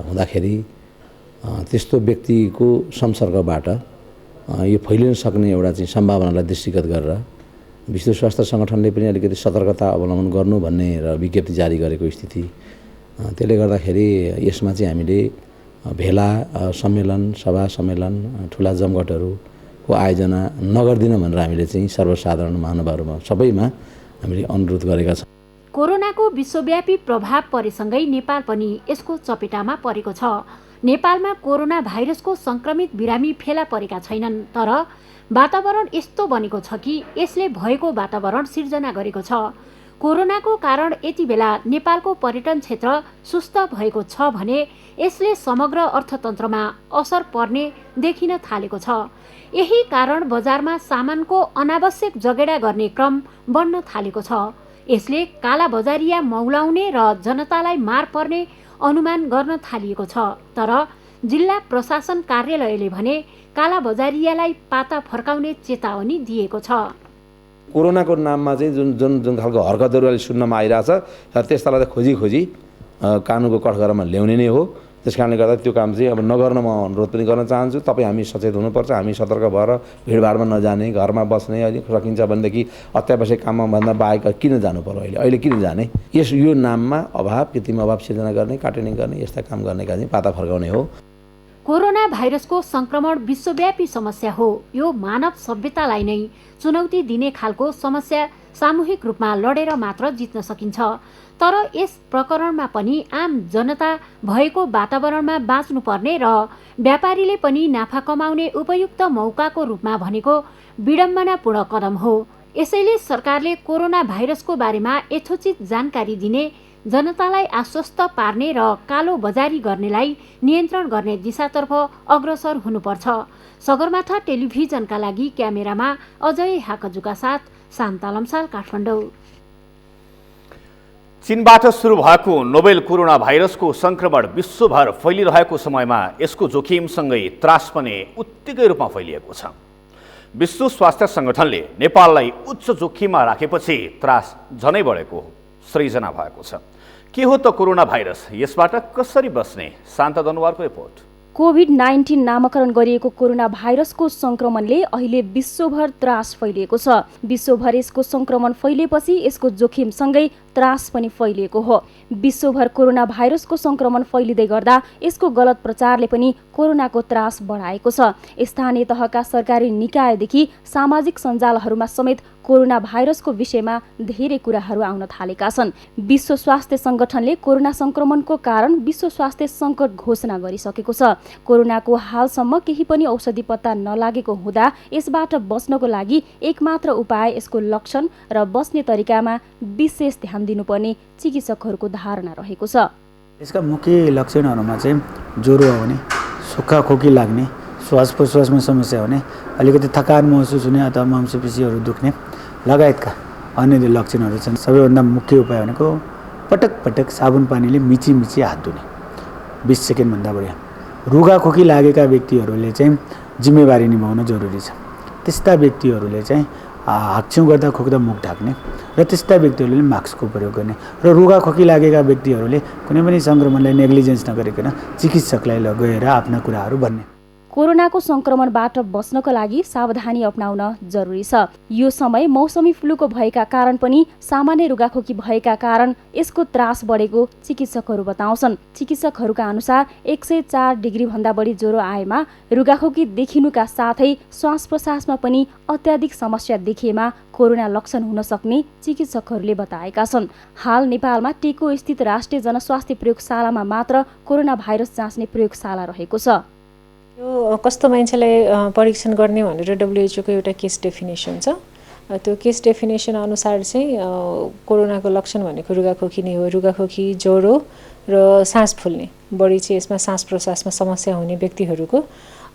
हुँदाखेरि त्यस्तो व्यक्तिको संसर्गबाट यो फैलिन सक्ने एउटा चाहिँ सम्भावनालाई दृष्टिगत गरेर विश्व स्वास्थ्य सङ्गठनले पनि अलिकति सतर्कता अवलम्बन गर्नु भन्ने र विज्ञप्ति जारी गरेको स्थिति। त्यसले गर्दाखेरि यसमा चाहिँ हामीले भेला सम्मेलन, सभा सम्मेलन, ठुला जमघटहरू को आयोजना नगर्दिन भनेर हामीले चाहिँ सर्वसाधारण महानुभावहरूमा सबैमा हामीले अनुरोध गरेका छौँ। कोरोनाको विश्वव्यापी प्रभाव परेसँगै नेपाल पनि यसको चपेटामा परेको छ। नेपालमा कोरोना भाइरसको संक्रमित बिरामी फेला परेका छैनन्, तर वातावरण यस्तो बनेको छ कि यसले भएको वातावरण सिर्जना गरेको छ। कोरोनाको कारण यति बेला नेपालको पर्यटन क्षेत्र सुस्त भएको छ भने यसले समग्र अर्थतन्त्रमा असर पर्ने देखिन थालेको छ। यही कारण बजारमा सामानको अनावश्यक जगेडा गर्ने क्रम बढ्न थालेको छ। यसले कालाबजारिया मौलाउने र जनतालाई मार पर्ने अनुमान गर्न थालिएको छ। तर जिल्ला प्रशासन कार्यालयले भने कालाबजारियालाई पाता फर्काउने चेतावनी दिएको छ। कोरोनाको नाममा चाहिँ जुन जुन खालको हरकतहरू अहिले सुन्नमा आइरहेछ त्यस्तालाई त खोजी कानुनको कठघरामा ल्याउने नै हो। त्यस कारणले गर्दा त्यो काम चाहिँ अब नगर्न म अनुरोध पनि गर्न चाहन्छु। तपाईँ हामी सचेत हुनुपर्छ, हामी सतर्क भएर भिडभाडमा नजाने, घरमा बस्ने, अलिक सकिन्छ भनेदेखि अत्यावश्यक काममा भन्दा बाहेक किन जानु पर्यो, अहिले किन जाने। यो नाममा अभाव कृत्रिम अभाव सिर्जना गर्ने, काटेनी गर्ने, यस्ता काम गर्नेका चाहिँ पाता फर्काउने हो। कोरोना भाइरसको संक्रमण विश्वव्यापी समस्या हो। यो मानव सभ्यतालाई नै चुनौती दिने खालको समस्या सामूहिक रूपमा लडेर मात्र जित्न सकिन्छ। तर यस प्रकरणमा पनि आम जनता भएको वातावरणमा बाँच्नुपर्ने र व्यापारीले पनि नाफा कमाउने उपयुक्त मौकाको रूपमा भनेको विडम्बनापूर्ण कदम हो। यसैले सरकारले कोरोना भाइरसको बारेमा यथोचित जानकारी दिने, जनतालाई आश्वस्त पार्ने र कालो बजारी गर्नेलाई नियन्त्रण गर्ने दिशातर्फ अग्रसर हुनुपर्छ। सगरमाथा टेलिभिजनका लागि क्यामेरामा अजय हाकजुका साथ शान्ता लम्साल, काठमाडौँ। चीनबाट सुरु भएको नोभेल कोरोना भाइरसको संक्रमण विश्वभर फैलिरहेको समयमा यसको जोखिमसँगै त्रास पनि उत्तिकै रूपमा फैलिएको छ। विश्व स्वास्थ्य संगठनले नेपाललाई उच्च जोखिममा राखेपछि त्रास झनै बढेको सृजना भएको छ। के हो त कोरोना भाइरस, यसबाट कसरी बस्ने? शान्ता दनुवारको रिपोर्ट। कोभिड-19 नामकरण गरिएको कोरोना भाइरसको संक्रमणले अहिले विश्वभर त्रास फैलिएको छ। विश्वभर यसको संक्रमण फैलिएपछि यसको जोखिमसँगै त्रास पनि फैलिएको हो। विश्वभर कोरोना भाइरसको संक्रमण फैलिँदै गर्दा यसको गलत प्रचारले पनि कोरोनाको त्रास बढाएको छ। स्थानीय तहका सरकारी निकायदेखि सामाजिक सञ्जालहरूमा समेत कोरोना भाइरसको विषयमा धेरै कुराहरू आउन थालेका छन्। विश्व स्वास्थ्य संगठनले कोरोना संक्रमणको कारण विश्व स्वास्थ्य सङ्कट घोषणा गरिसकेको छ। कोरोनाको हालसम्म केही पनि औषधि पत्ता नलागेको हुँदा यसबाट बच्नको लागि एकमात्र उपाय यसको लक्षण र बस्ने तरिकामा विशेष ध्यान दिनुपर्ने चिकित्सकहरूको धारणा रहेको छ। यसका मुख्य लक्षणहरूमा चाहिँ ज्वरो आउने, सुक्खा खोकी लाग्ने, श्वास प्रश्वासमा समस्या हुने, अलिकति थकान महसुस हुने अथवा मांसपेशीहरू दुख्ने लगायतका अन्य लक्षणहरू छन्। सबैभन्दा मुख्य उपाय भनेको पटक पटक साबुन पानीले मिची हात धुने 20 सेकेन्डभन्दा बढी। रुगाखोकी लागेका व्यक्तिहरूले चाहिँ जिम्मेवारी निभाउन जरुरी छ। त्यस्ता व्यक्तिहरूले चाहिँ हाक्छौँ गर्दा खोक्दा मुख ढाक्ने र त्यस्ता व्यक्तिहरूले मास्कको प्रयोग गर्ने र रुगाखोकी लागेका व्यक्तिहरूले कुनै पनि सङ्क्रमणलाई नेग्लिजेन्स नगरिकन चिकित्सकलाई लगेर आफ्ना कुराहरू भन्ने। कोरोनाको संक्रमणबाट बच्नको लागि सावधानी अपनाउन जरुरी छ। यो समय मौसमी फ्लूको भएका कारण पनि सामान्य रुगाखोकी भएका कारण यसको त्रास बढेको चिकित्सकहरू बताउँछन्। चिकित्सकहरूका अनुसार 104 डिग्री भन्दा बढी ज्वरो आएमा, रुगाखोकी देखिनुका साथै श्वास प्रश्वासमा पनि अत्याधिक समस्या देखिएमा कोरोना लक्षण हुन सक्ने चिकित्सकहरूले बताएका छन्। हाल नेपालमा टेको स्थित राष्ट्रिय जनस्वास्थ्य प्रयोगशालामा मात्र कोरोना भाइरस जाँच्ने प्रयोगशाला रहेको छ। यो कस्तो मान्छेलाई परीक्षण गर्ने भनेर WHO को एउटा केस डेफिनेसन छ। त्यो केस डेफिनेसन अनुसार चाहिँ कोरोनाको लक्षण भनेको रुगाखोकी नै हो। रुगाखोकी, ज्वरो र सास फुल्ने, बढी चाहिँ यसमा सास प्रश्वासमा समस्या हुने व्यक्तिहरूको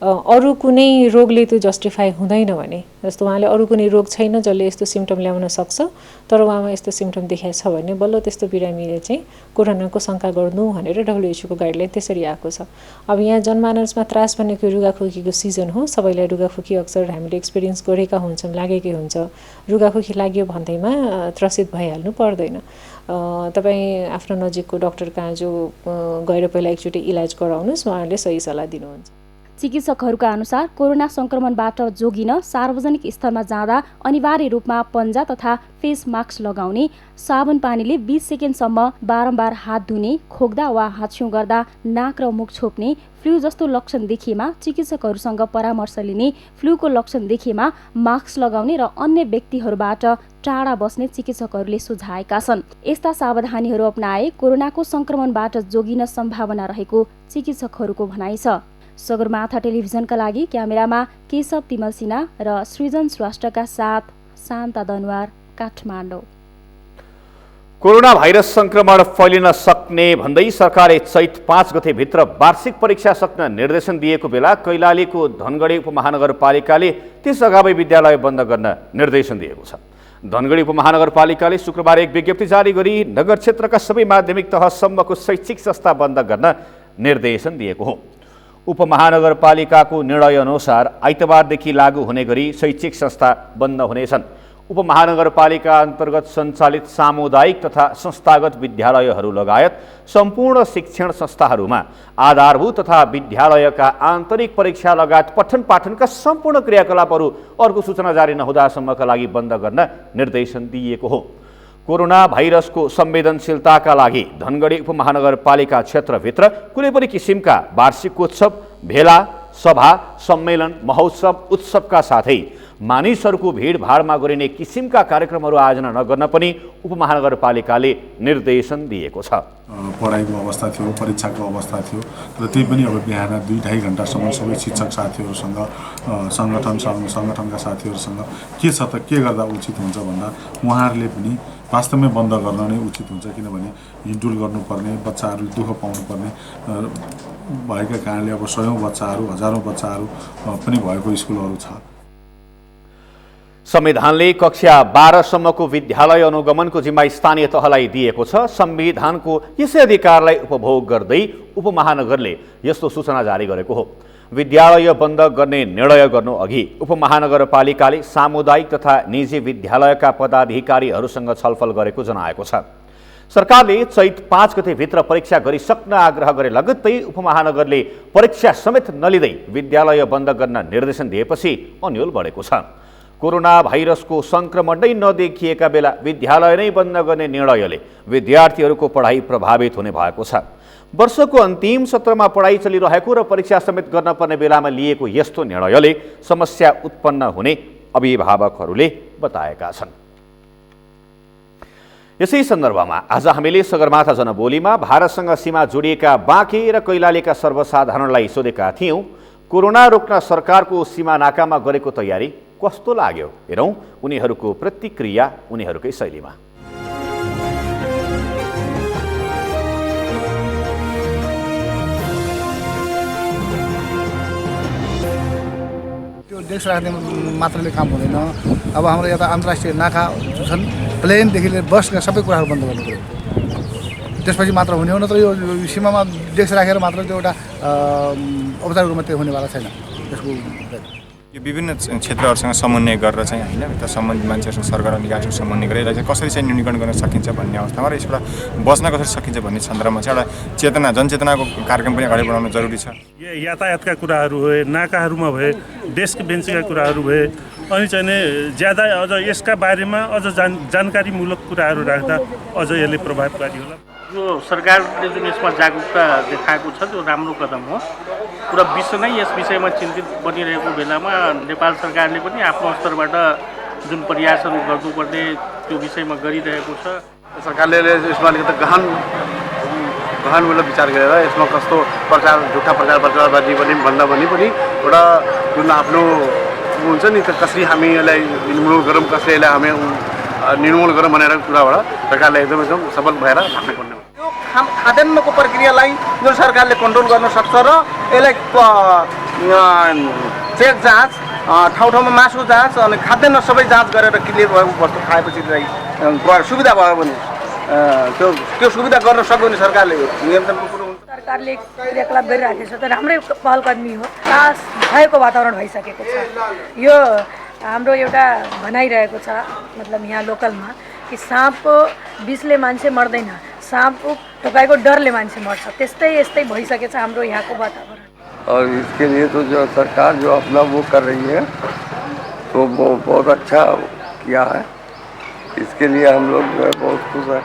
अरू कुनै रोगले त्यो जस्टिफाई हुँदैन भने, जस्तो उहाँले अरू कुनै रोग छैन जसले यस्तो सिम्टम ल्याउन सक्छ तर उहाँमा यस्तो सिम्टम देखाएको छ भने बल्ल त्यस्तो बिरामीले चाहिँ कोरोनाको शङ्का गर्नु भनेर WHO को गाइडलाइन त्यसरी आएको छ। अब यहाँ जनमानसमा त्रास भनेको रुगाखोकीको सिजन हो। सबैलाई रुगाखोकी अक्सर हामीले एक्सपिरियन्स गरेका हुन्छौँ, लागेकै हुन्छ। रुगाखोकी लाग्यो भन्दैमा त्रसित भइहाल्नु पर्दैन। तपाईँ आफ्नो नजिकको डाक्टर कहाँ जो गएर पहिला एकचोटि इलाज गराउनुहोस्, उहाँहरूले सही सल्लाह दिनुहुन्छ। चिकित्सकहरूका अनुसार कोरोना संक्रमणबाट जोगिन सार्वजनिक स्थलमा जाँदा अनिवार्य रूपमा पन्जा तथा फेस मास्क लगाउने, साबुन पानीले 20 सेकेन्डसम्म बारम्बार हात धुने, खोक्दा वा हाच्छिउँ गर्दा नाक र मुख छोप्ने, फ्लू जस्तो लक्षण देखिएमा चिकित्सकहरूसँग परामर्श लिने, फ्लूको लक्षण देखिएमा मास्क लगाउने र अन्य व्यक्तिहरूबाट टाढा बस्ने चिकित्सकहरूले सुझाएका छन्। यस्ता सावधानीहरू अपनाए कोरोनाको संक्रमणबाट जोगिन सम्भावना रहेको चिकित्सकहरूको भनाइ छ। सगरमाथा टेलिभिजनका लागि क्यामेरामा केशव तिमल सिन्हा र सृजन श्रेष्ठका साथ शान्ता दनवार, काठमाडौँ। कोरोना भाइरस संक्रमण फैलिन सक्ने भन्दै सरकारले चैत 5 गतेभित्र वार्षिक परीक्षा सक्न निर्देशन दिएको बेला कैलालीको धनगढी उपमहानगरपालिकाले त्यस अगावै विद्यालय बन्द गर्न निर्देशन दिएको छ। धनगढी उपमहानगरपालिकाले शुक्रबार एक विज्ञप्ति जारी गरी नगर क्षेत्रका सबै माध्यमिक तहसम्मको शैक्षिक संस्था बन्द गर्न निर्देशन दिएको हो। उपमहानगरपालिकाको निर्णय अनुसार आइतबारदेखि लागू हुने गरी शैक्षिक संस्था बन्द हुनेछन्। उपमहानगरपालिका अन्तर्गत सञ्चालित सामुदायिक तथा संस्थागत विद्यालयहरू लगायत सम्पूर्ण शिक्षण संस्थाहरूमा आधारभूत तथा विद्यालयका आन्तरिक परीक्षा लगायत पठन पाठनका सम्पूर्ण क्रियाकलापहरू अर्को सूचना जारी नहुँदासम्मका लागि बन्द गर्न निर्देशन दिइएको हो। कोरोना भाइरसको संवेदनशीलताका लागि धनगढी उपमहानगरपालिका क्षेत्रभित्र कुनै पनि किसिमका वार्षिकोत्सव, भेला, सभा, सम्मेलन, महोत्सव, उत्सवका साथै मानिसहरूको भिडभाडमा गरिने किसिमका कार्यक्रमहरू आयोजना नगर्न पनि उपमहानगरपालिकाले निर्देशन दिएको छ। पढाइको अवस्था थियो, परीक्षाको अवस्था थियो र त्यही पनि अब बिहान 2-2.5 घण्टासम्म सबै शिक्षक साथीहरूसँग सङ्गठनका साथीहरूसँग के छ त के गर्दा उचित हुन्छ भन्दा उहाँहरूले पनि वास्तवमै बन्द गर्न नै उचित हुन्छ। किनभने हिँडडुल गर्नुपर्ने, बच्चाहरूले दुःख पाउनुपर्ने भएका कारणले अब 100औं बच्चाहरू, हजारौं बच्चाहरू पनि भएको स्कुलहरू छ। संविधानले कक्षा 12 सम्मको विद्यालय अनुगमनको जिम्मा स्थानीय तहलाई दिएको छ। संविधानको यसै अधिकारलाई उपभोग गर्दै उपमहानगरले यस्तो सूचना जारी गरेको हो। विद्यालय बन्द गर्ने निर्णय गर्नु अघि उपमहानगरपालिकाले सामुदायिक तथा निजी विद्यालयका पदाधिकारीहरूसँग छलफल गरेको जनाएको छ। सरकारले चैत 5 गतेभित्र परीक्षा गरिसक्न आग्रह गरे लगत्तै उपमहानगरले परीक्षा समेत नलिँदै विद्यालय बन्द गर्न निर्देशन दिएपछि अन्यल बढेको छ। कोरोना भाइरसको संक्रमण नै नदेखिएका बेला विद्यालय नै बन्द गर्ने निर्णयले विद्यार्थीहरूको पढाइ प्रभावित हुने भएको छ। वर्षको अन्तिम सत्रमा पढाइ चलिरहेको र परीक्षा समेत गर्न पर्ने बेलामा लिएको यस्तो निर्णयले समस्या उत्पन्न हुने अभिभावकहरूले बताएका छन्। यसै सन्दर्भमा आज हामीले सगरमाथा जनबोलीमा भारतसँग सीमा जोडिएका बाँके र कैलालीका सर्वसाधारणलाई सोधेका थियौँ, कोरोना रोक्न सरकारको सीमा नाकामा गरेको तयारी कस्तो लाग्यो? हेरौँ उनीहरूको प्रतिक्रिया उनीहरूकै शैलीमा। त्यो डेस्क राख्ने मात्रले काम हुँदैन। अब हाम्रो यता अन्तर्राष्ट्रिय नाका छन्, प्लेनदेखि लिएर बसका सबै कुराहरू बन्द गर्नु पऱ्यो। त्यसपछि मात्र हुने हो, नत्र यो सीमामा डेस्क राखेर मात्र त्यो एउटा औपचारिक रूपमा त्यो हुनेवाला छैन। त्यसको यो विभिन्न क्षेत्रहरूसँग समन्वय गरेर चाहिँ होइन त सम्बन्धित मान्छेहरूसँग सरकार निकायसँग समन्वय गरेर चाहिँ कसरी चाहिँ न्यूनीकरण गर्न सकिन्छ भन्ने अवस्थामा र यसबाट बच्न कसरी सकिन्छ भन्ने सन्दर्भमा चाहिँ एउटा चेतना जनचेतनाको कार्यक्रम पनि अगाडि बढाउनु जरुरी छ। यातायातका कुराहरू भए, नाकाहरूमा भए, डेस्क बेन्चका कुराहरू भए, अनि चाहिँ ज्यादा अझ यसका बारेमा अझ जानकारीमूलक कुराहरू राख्दा अझ यसले प्रभावकारी होला। यो सरकारले जुन यसमा जागरुकता देखाएको छ त्यो राम्रो कदम हो। पुरा विश्व नै यस विषयमा चिन्तित बनिरहेको बेलामा नेपाल सरकारले पनि आफ्नो स्तरबाट जुन प्रयासहरू गर्नुपर्ने त्यो विषयमा गरिरहेको छ। सरकारले यसमा अलिकति गहनमूलक विचार गरेर यसमा कस्तो प्रचार, झुट्टा प्रचारबाजी पनि भन्दा पनि एउटा जुन आफ्नो हुन्छ नि, कसरी हामी यसलाई निर्मूल गरौँ, कसरी यसलाई हामी निर्मूल गरौँ भनेर कुराबाट सरकारले एकदम सफल भएर भाग्नुपर्ने हो। खाद्यान्नको प्रक्रियालाई जुन सरकारले कन्ट्रोल गर्न सक्छ र यसलाई चेक जाँच, ठाउँ ठाउँमा मासु जाँच अनि खाद्यान्न सबै जाँच गरेर क्लियर भएको वस्तु खाएपछि चाहिँ सुविधा भयो भने त्यो सुविधा गर्न सक्यो भने सरकारले नियन्त्रणको कुरो हुन्छ। सरकारले क्रियाकलाप गरिराखेको छ त राम्रै पहल कदमी हो। तास भएको वातावरण भइसकेको छ। यो हाम्रो एउटा भनाइरहेको छ, मतलब यहाँ लोकलमा कि साँपको विषले मान्छे मर्दैन, साँपको टोकाइको डरले मान्छे मर्छ। त्यस्तै यस्तै भइसकेछ हाम्रो यहाँको वातावरण। और इसके लिए तो जो सरकार जो अपना वो कर रही है तो वो बहुत अच्छा किया है। इसके लिए हम लोग जो है बहुत खुश हैं।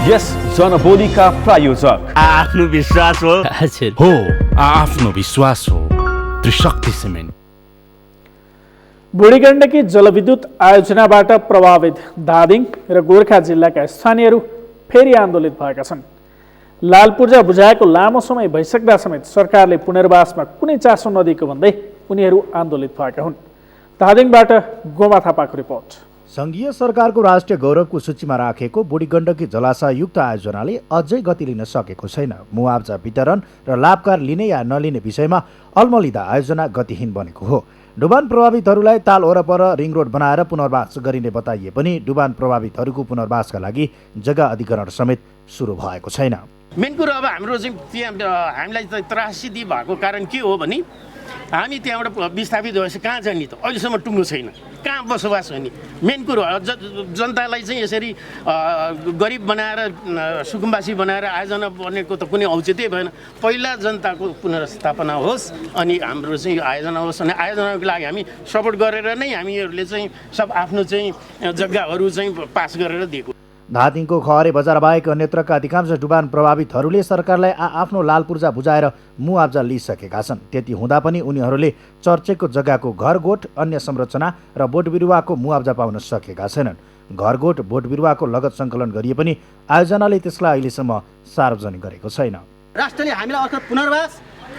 यस जनबोलीका प्रायोजक आफ्नो विश्वास हो आफ्नो विश्वास हो त्रिशक्ति सिमेन्ट। बुढी गण्डकी जलविद्युत आयोजनाबाट प्रभावित धादिङ र गोर्खा जिल्लाका स्थानीयहरू फेरि आन्दोलित भएका छन्। लाल पूर्जा बुझाएको लामो समय भइसक्दा समेत सरकारले पुनर्वासमा कुनै चासो नदिएको भन्दै उनीहरू आन्दोलित भएका हुन्। धादिङबाट गोमा थापाको रिपोर्ट। सङ्घीय सरकारको राष्ट्रिय गौरवको सूचीमा राखेको बुढी गण्डकी जलाशयुक्त आयोजनाले अझै गति लिन सकेको छैन। मुआवजा वितरण र लाभकार लिने या नलिने विषयमा अल्मलिँदा आयोजना गतिहीन बनेको हो। डुबान प्रभावितहरूलाई ताल वरपर रिङ रोड बनाएर पुनर्वास गरिने बताइए पनि डुबान प्रभावितहरूको पुनर्वासका लागि जग्गा अधिग्रहण समेत सुरु भएको छैन। मेन कुरो अब हाम्रो चाहिँ त्यहाँ हामीलाई त्रासदी भएको कारण के हो भने हामी त्यहाँबाट विस्थापित भएपछि कहाँ जाने त अहिलेसम्म टुङ्गो छैन, कहाँ बसोबास हुने। मेन कुरो जनतालाई चाहिँ यसरी गरिब बनाएर सुकुम्बासी बनाएर आयोजना बनेको त कुनै औचित्य भएन। पहिला जनताको पुनर्स्थापना होस् अनि हाम्रो चाहिँ आयोजना होस् अनि आयोजनाको लागि हामी सपोर्ट गरेर नै हामीहरूले चाहिँ सब आफ्नो चाहिँ जग्गाहरू चाहिँ पास गरेर दिएको। धादिङको खहरे बजार बाहेक अन्यत्रका अधिकांश डुबान प्रभावितहरूले सरकारलाई आफ्नो लाल पूर्जा बुझाएर मुआवजा लिइसकेका छन्। त्यति हुँदा पनि उनीहरूले चर्चेको जग्गाको घरगोठ, अन्य संरचना र बोट बिरुवाको मुआवजा पाउन सकेका छैनन्। घरगोठ, बोट बिरुवाको लगत सङ्कलन गरिए पनि आयोजनाले त्यसलाई अहिलेसम्म सार्वजनिक गरेको छैन। राष्ट्रले हामीलाई अर्को पुनर्वास,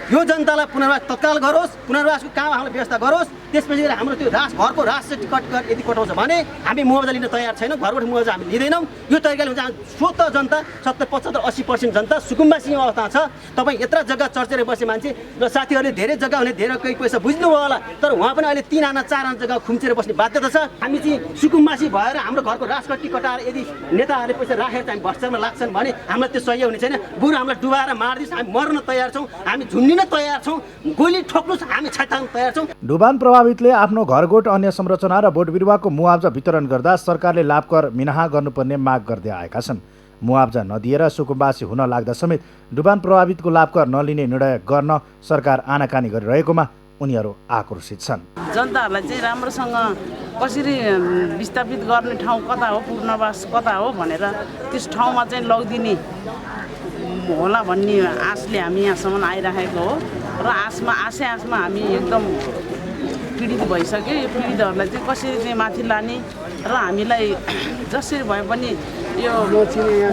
यो जनतालाई पुनर्वास तत्काल गरोस्, पुनर्वासको काम हामीलाई व्यवस्था गरोस्। त्यसपछि हाम्रो त्यो घरको राष्ट्रिय टिकट यदि कटाउँछ भने हामी मुआवजा लिन तयार छैनौँ। घरबाट मुआवजा हामी लिँदैनौँ। यो तरिकाले हुन्छ स्वत जनता 70-75-80% जनता सुकुम्बासी अवस्था छ। तपाईँ यत्रो जग्गा चर्चेर बसे मान्छे र साथीहरूले धेरै जग्गा हुने धेरै कोही पैसा बुझ्नुभयो होला, तर उहाँ पनि अहिले 3 आना 4 आना जग्गा खुम्चेर बस्ने बाध्यता छ। हामी चाहिँ सुकुम्बासी भएर हाम्रो घरको राजकट्टी कटाएर यदि नेताहरूले पैसा राखेर चाहिँ भ्रष्टाचारमा लाग्छन् भने हामीलाई त्यो सही हुने छैन। बरु हामीलाई डुबाएर मारिदियोस्, हामी मर्न तयार छौँ, हामी झुन्डिन तयार छौँ, गोली ठोक्नुहोस्, हामी छैटाउन तयार छौँ। डुबान प्रभावितले आफ्नो घरगोठ, अन्य संरचना र बोट बिरुवाको मुआवजा वितरण गर्दा सरकारले लाभकर मिनाहा गर्नुपर्ने माग गर्दै आएका छन्। मुआवजा नदिएर सुकुम्बासी हुन लाग्दा समेत डुबान प्रभावितको लाभकर नलिने निर्णय गर्न सरकार आनाकानी गरिरहेकोमा उनीहरू आक्रोशित छन्। जनताहरूलाई चाहिँ राम्रोसँग कसरी विस्थापित गर्ने ठाउँ कता हो, पुनर्वास कता हो भनेर त्यस ठाउँमा चाहिँ लगिदिने होला भन्ने आशले हामी यहाँसम्म आइरहेको हो र आशमा हामी एकदम पीडित भइसक्यो। यो पीडितहरूलाई चाहिँ कसरी चाहिँ माथि लाने र हामीलाई जसरी भए पनि यो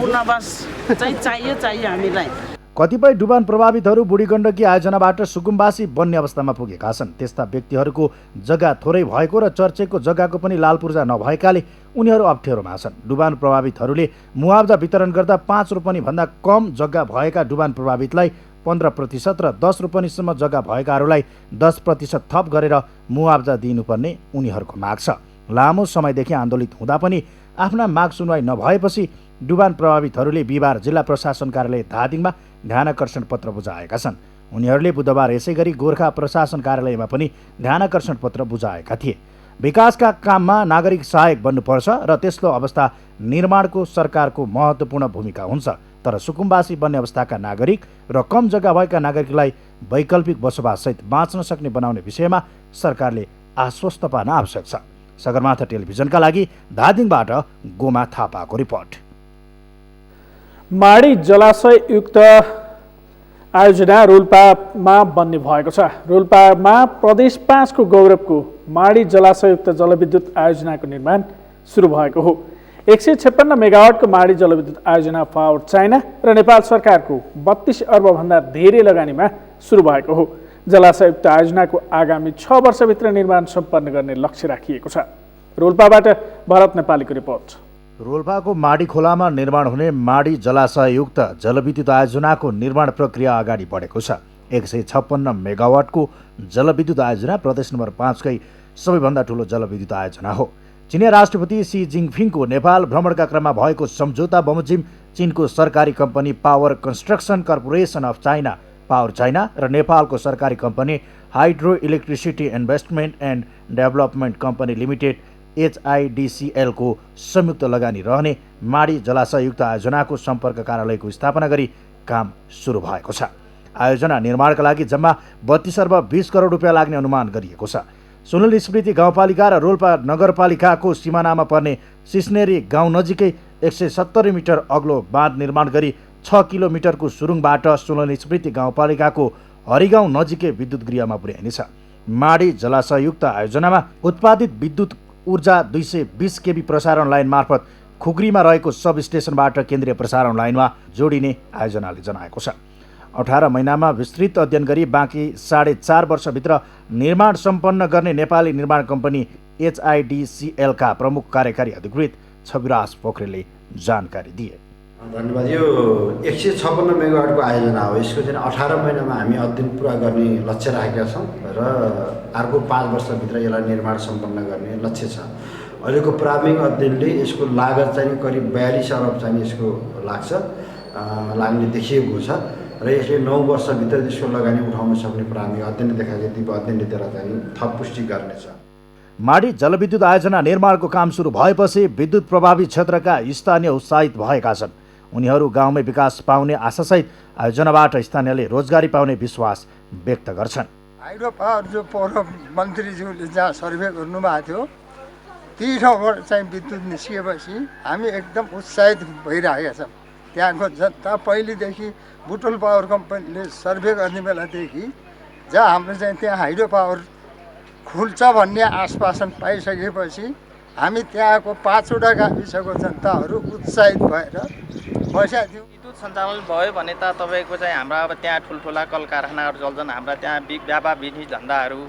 पुनर्वास चाहिँ चाहियो हामीलाई। कतिपय डुबान प्रभावितहरू बुढी गण्डकी आयोजनाबाट सुकुम्बासी बन्ने अवस्थामा पुगेका छन्। त्यस्ता व्यक्तिहरूको जग्गा थोरै भएको र चर्चेको जग्गाको पनि लाल पूर्जा नभएकाले उनीहरू अप्ठ्यारोमा छन्। डुबान प्रभावितहरूले मुआवजा वितरण गर्दा 5 रोपनी भन्दा कम जग्गा भएका डुबान प्रभावितलाई 15% र 10 रोपनीसम्म जग्गा भएकाहरूलाई 10% थप गरेर मुआवजा दिनुपर्ने उनीहरूको माग छ। लामो समयदेखि आन्दोलित हुँदा पनि आफ्ना माग सुनवाई नभएपछि डुबान प्रभावितहरूले बिहिबार जिल्ला प्रशासन कार्यालय धादिङमा ध्यानाकर्षण पत्र बुझाएका छन्। उनीहरूले बुधबार यसै गरी गोर्खा प्रशासन कार्यालयमा पनि ध्यानाकर्षण पत्र बुझाएका थिए। विकासका काममा नागरिक सहायक बन्नुपर्छ र त्यस्तो अवस्था निर्माणको सरकारको महत्त्वपूर्ण भूमिका हुन्छ, तर सुकुम्बासी बन्ने अवस्थाका नागरिक र कम जग्गा भएका नागरिकलाई वैकल्पिक बसोबाससहित बाँच्न सक्ने बनाउने विषयमा सरकारले आश्वस्त पार्न आवश्यक छ। सगरमाथा टेलिभिजनका लागि धादिङबाट गोमा थापाको रिपोर्ट। माडी जलाशययुक्त आयोजना रोल्पामा बन्ने भएको छ। रोल्पामा प्रदेश 5 को गौरवको माडी जलाशययुक्त जलविद्युत आयोजनाको निर्माण सुरु भएको हो। 156 मेगावाटको माडी जलविद्युत आयोजना पावर चाइना र नेपाल सरकारको 32 अर्बभन्दा धेरै लगानीमा सुरु भएको हो। जलाशययुक्त आयोजनाको आगामी 6 वर्षभित्र निर्माण सम्पन्न गर्ने लक्ष्य राखिएको छ। रोल्पाबाट भरत नेपालीको रिपोर्ट। रोल्पाको माडी खोलामा निर्माण हुने माडी जलाशययुक्त जलविद्युत आयोजनाको निर्माण प्रक्रिया अगाडि बढेको छ। 156 मेगावाटको जलविद्युत आयोजना प्रदेश नम्बर 5 कै सबैभन्दा ठुलो जलविद्युत आयोजना हो। चिनिया राष्ट्रपति सी जिङफिङको नेपाल भ्रमणका क्रममा भएको सम्झौता बमोजिम चीनको सरकारी company power construction corporation of China power China र नेपालको सरकारी company hydro electricity investment and development company limited HIDCL को संयुक्त लगानी रहने माडी जलाशययुक्त आयोजनाको सम्पर्क कार्यालयको स्थापना गरी काम सुरु भएको छ। आयोजना निर्माणका लागि जम्मा 32 अर्ब 20 करोड रुपियाँ लाग्ने अनुमान गरिएको छ। सुनल स्मृति गाउँपालिका र रोल्पा नगरपालिकाको सिमानामा पर्ने सिस्नेरी गाउँ नजिकै 170 मिटर अग्लो बाँध निर्माण गरी 6 किलोमिटरको सुरुङबाट सुनल स्मृति गाउँपालिकाको हरिगाउँ नजिकै विद्युत गृहमा पुर्याइनेछ। माडी जलाशययुक्त आयोजनामा उत्पादित विद्युत ऊर्जा 220 केबी प्रसारण लाइन मार्फत खुग्रीमा रहेको सब स्टेसनबाट केन्द्रीय प्रसारण लाइनमा जोडिने आयोजनाले जनाएको छ। 18 महिनामा विस्तृत अध्ययन गरी बाँकी 4.5 वर्षभित्र निर्माण सम्पन्न गर्ने नेपाली निर्माण कम्पनी HIDCL का प्रमुख कार्यकारी अधिकृत छविराज पोखरेलले जानकारी दिए। धन्यवाद। यो 156 मेगावाटको आयोजना हो। यसको चाहिँ 18 महिनामा हामी अध्ययन पुरा गर्ने लक्ष्य राखेका छौँ र अर्को 5 वर्षभित्र यसलाई निर्माण सम्पन्न गर्ने लक्ष्य छ। अहिलेको प्रारम्भिक अध्ययनले यसको लागत चाहिँ करिब 42 अरब चाहिँ यसको लाग्ने देखिएको छ र यसले 9 वर्षभित्र यसको लगानी उठाउन सक्ने प्रारम्भिक अध्ययनले देखाएको तीव्र अध्ययनले त्यसलाई चाहिँ थप पुष्टि गर्नेछ। माडी जलविद्युत आयोजना निर्माणको काम सुरु भएपछि विद्युत प्रभावित क्षेत्रका स्थानीय उत्साहित भएका छन्। उनीहरू गाउँमै विकास पाउने आशासहित आयोजनाबाट स्थानीयले रोजगारी पाउने विश्वास व्यक्त गर्छन्। हाइड्रो पावर जो पूर्व मन्त्रीज्यूले जहाँ सर्वे गर्नुभएको थियो ती ठाउँबाट चाहिँ विद्युत निस्किएपछि हामी एकदम उत्साहित भइरहेका छौँ। त्यहाँको जनता पहिलेदेखि बुटोल पावर कम्पनीले सर्वे गर्ने बेलादेखि जहाँ हाम्रो चाहिँ त्यहाँ हाइड्रो पावर खुल्छ भन्ने आश्वासन पाइसकेपछि हामी त्यहाँको 5वटा गाविसको जनताहरू उत्साहित भएर बसेका थियौँ। विद्युत सञ्चालन भयो भने त तपाईँको चाहिँ हाम्रा अब त्यहाँ ठुल्ठुला कल कारखानाहरू चल्छन्, हाम्रा त्यहाँ व्यापार बिजनेस धन्दाहरू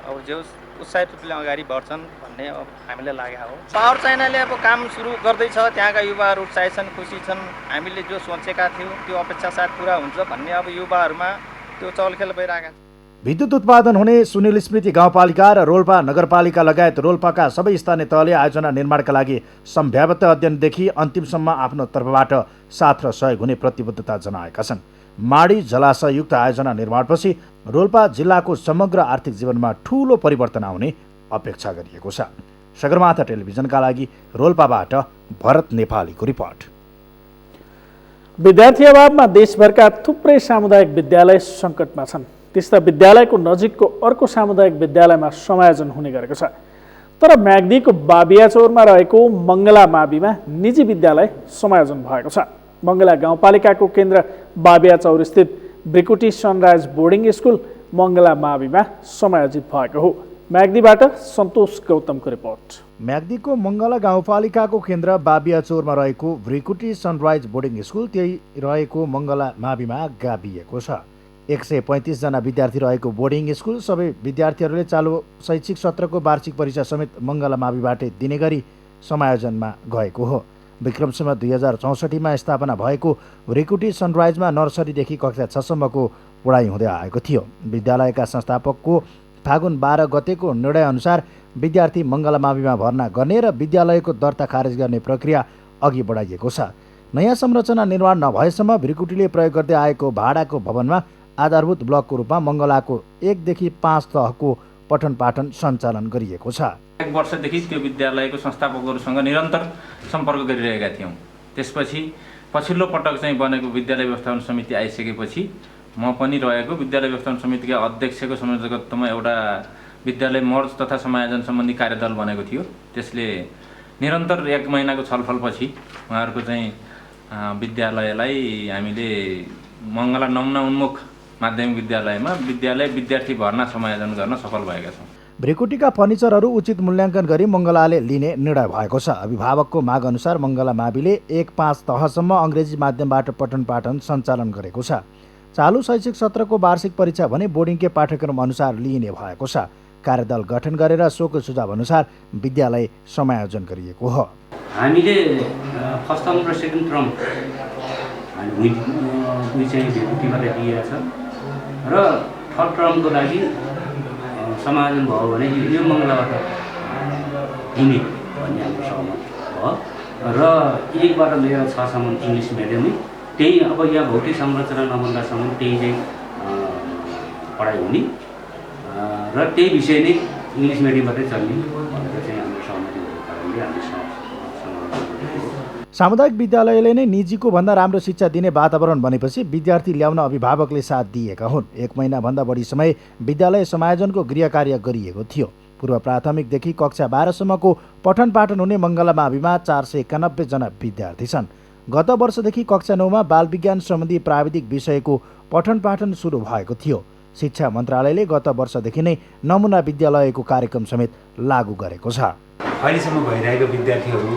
अब जो उत्साहित रूपले अगाडि बढ्छन् भन्ने अब हामीले लागेको हो। पावर चाइनाले अब काम सुरु गर्दैछ, त्यहाँका युवाहरू उत्साहित छन्, खुसी छन्। हामीले जो सोचेका थियौँ त्यो अपेक्षा सायद पुरा हुन्छ भन्ने अब युवाहरूमा त्यो चलखेल भइरहेका छ। विद्युत उत्पादन हुने सुनिल स्मृति गाउँपालिका र रोल्पा नगरपालिका लगायत रोल्पाका सबै स्थानीय तहले आयोजना निर्माणका लागि सम्भाव्यता अध्ययनदेखि अन्तिमसम्म आफ्नो तर्फबाट साथ र सहयोग हुने प्रतिबद्धता जनाएका छन्। माडी जलाशययुक्त आयोजना निर्माणपछि रोल्पा जिल्लाको समग्र आर्थिक जीवनमा ठूलो परिवर्तन आउने अपेक्षा गरिएको छ। सगरमाथा टेलिभिजनका लागि रोल्पाबाट भरत नेपालीको रिपोर्ट। विद्यार्थी अभावमा देशभरका थुप्रै सामुदायिक विद्यालय सङ्कटमा छन्। त्यस्ता विद्यालयको नजिकको अर्को सामुदायिक विद्यालयमा समायोजन हुने गरेको छ। तर म्याग्दीको बाबियाचौरमा रहेको मङ्गला माविमा निजी विद्यालय समायोजन भएको छ। मङ्गला गाउँपालिकाको केन्द्र बाबियाचौर स्थित Bhrikuti sunrise boarding school Mangala माविमा समायोजित भएको हो। म्याग्दीबाट सन्तोष गौतमको रिपोर्ट। म्याग्दीको मङ्गला गाउँपालिकाको केन्द्र बाबियाचौरमा रहेको ब्रिकुटी सनराइज बोर्डिङ स्कुल त्यही रहेको मङ्गला माविमा गाभिएको छ। 135 जना विद्यार्थी रहेको बोर्डिङ स्कुल सबै विद्यार्थीहरूले चालु शैक्षिक सत्रको वार्षिक परीक्षा समेत मङ्गला माविबाट दिने गरी समायोजनमा गएको हो। विक्रमसम्म 2064मा स्थापना भएको ब्रिकुटी सनराइजमा नर्सरीदेखि कक्षा 6 सम्मको पढाइ हुँदै आएको थियो। विद्यालयका संस्थापकको फागुन 12 गतेको निर्णयअनुसार विद्यार्थी मङ्गला माविमा भर्ना गर्ने र विद्यालयको दर्ता खारेज गर्ने प्रक्रिया अघि बढाइएको छ। नयाँ संरचना निर्माण नभएसम्म ब्रिकुटीले प्रयोग गर्दै आएको भाडाको भवनमा आधारभूत ब्लकको रूपमा मङ्गलाको 1 देखि 5 तहको पठन पाठन सञ्चालन गरिएको छ। 1 वर्षदेखि त्यो विद्यालयको संस्थापकहरूसँग निरन्तर सम्पर्क गरिरहेका थियौँ। त्यसपछि पछिल्लो पटक चाहिँ बनेको विद्यालय व्यवस्थापन समिति आइसकेपछि म पनि रहेको विद्यालय व्यवस्थापन समितिका अध्यक्षको संयोजकत्वमा एउटा विद्यालय मर्ज तथा समायोजन सम्बन्धी कार्यदल बनेको थियो। त्यसले निरन्तर 1 महिनाको छलफलपछि उहाँहरूको चाहिँ विद्यालयलाई हामीले मङ्गला नमुना उन्मुख माध्यमिक विद्यालयमा विद्यार्थी भर्ना समायोजन गर्न सफल भएका छौँ। ब्रिकुटीका फर्निचरहरू उचित मूल्याङ्कन गरी मङ्गलाले लिने निर्णय भएको छ। अभिभावकको माग अनुसार मङ्गला माविले 1-5 तहसम्म अङ्ग्रेजी माध्यमबाट पठन पाठन सञ्चालन गरेको छ। चालु शैक्षिक सत्रको वार्षिक परीक्षा भने बोर्डिङकै पाठ्यक्रम अनुसार लिइने भएको छ। कार्यदल गठन गरेर सोको सुझाव अनुसार विद्यालय समायोजन गरिएको हो। हामीले फर्स्ट टर्म र सेकेन्ड टर्म चाहिँ ब्रिकुटीबाट दिएको छ र थर्ड टर्मको लागि समायोजन भयो भने यो मङ्गलाबाट दिने भन्ने हाम्रो सहमत भयो र 1बाट लिएर 6सम्म इङ्ग्लिस मिडियमै त्यही अब यहाँ भौतिक संरचना नबन्दासम्म त्यही चाहिँ पढाइ हुने र त्यही विषय नै इङ्ग्लिस मिडियमबाटै चल्ने भनेर चाहिँ हाम्रो सहमति भएको कारणले हामीले सामुदायिक विद्यालयले नै निजीको भन्दा राम्रो शिक्षा दिने वातावरण बनेपछि विद्यार्थी ल्याउन अभिभावकले साथ दिएका हुन्। 1 महिनाभन्दा बढी समय विद्यालय समायोजनको गृह कार्य गरिएको थियो। पूर्व प्राथमिकदेखि कक्षा 12सम्मको पठन पाठन हुने मङ्गला माविमा 491 जना विद्यार्थी छन्। गत वर्षदेखि कक्षा 9मा बाल विज्ञान सम्बन्धी प्राविधिक विषयको पठन पाठन सुरु भएको थियो। शिक्षा मन्त्रालयले गत वर्षदेखि नै नमुना विद्यालयको कार्यक्रम समेत लागू गरेको छ। अहिलेसम्म भइरहेको विद्यार्थीहरू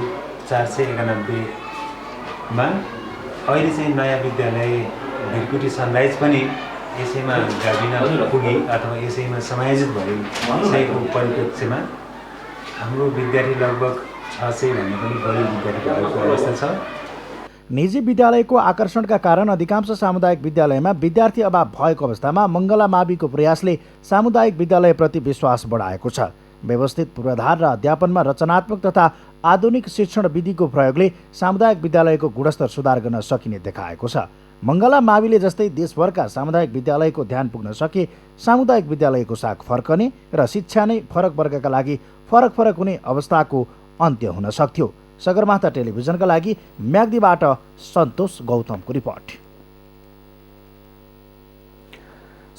491 मा अहिले चाहिँ नयाँ विद्यालय भिरकुटी सनराइज पनि यसैमा गाभिन पुगे अथवा यसैमा समायोजित भइसकेको परिप्रेक्ष्यमा हाम्रो विद्यार्थी लगभग 600 भन्दा पनि बढी विद्यार्थीहरूको अवस्था छ। निजी विद्यालयको आकर्षणका कारण अधिकांश सामुदायिक विद्यालयमा विद्यार्थी अभाव भएको अवस्थामा मङ्गला माविको प्रयासले सामुदायिक विद्यालयप्रति विश्वास बढाएको छ। व्यवस्थित पूर्वाधार र अध्यापनमा रचनात्मक तथा आधुनिक शिक्षण विधिको प्रयोगले सामुदायिक विद्यालयको गुणस्तर सुधार गर्न सकिने देखाएको छ। मङ्गला माविले जस्तै देशभरका सामुदायिक विद्यालयको ध्यान पुग्न सके सामुदायिक विद्यालयको साख फर्कने र शिक्षा नै फरक वर्गका लागि फरक हुने अवस्थाको अन्त्य हुन सक्थ्यो। सगरमाथा टेलिभिजनका लागि म्याग्दीबाट सन्तोष गौतमको रिपोर्ट।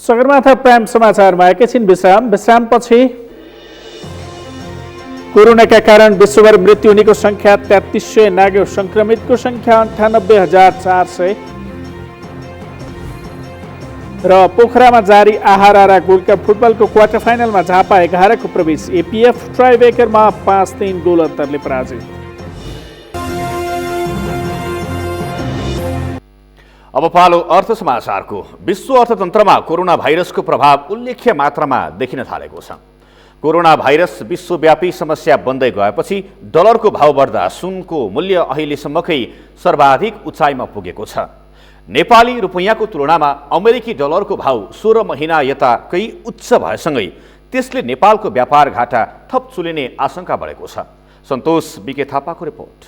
सगरमाथा प्राइम समाचारमा एकैछिन विश्रामपछि कोरोनाका कारण विश्वभर मृत्यु हुनेको संख्या 3300, नाग्यो संक्रमितको संख्या 98,400 र पोखरामा जारी आहारा गोल्ड कप फुटबलको क्वार्टर फाइनलमा झापा 11 को प्रवेश। एपीएफ ट्राइब्रेकरमा 5-3 गोल अन्तरले पराजित। अब पालो अर्थ समाचारको। विश्व अर्थतन्त्रमा कोरोना भाइरसको प्रभाव उल्लेख्य मात्रामा देखिन थालेको छ। कोरोना भाइरस विश्वव्यापी समस्या बन्दै गएपछि डलरको भाव बढ्दा सुनको मूल्य अहिलेसम्मकै सर्वाधिक उचाइमा पुगेको छ। नेपाली रुपैयाँको तुलनामा अमेरिकी डलरको भाव 16 महिना यताकै उच्च भएसँगै त्यसले नेपालको व्यापार घाटा थप चुलिने आशंका बढेको छ। सन्तोष बीके थापाको रिपोर्ट।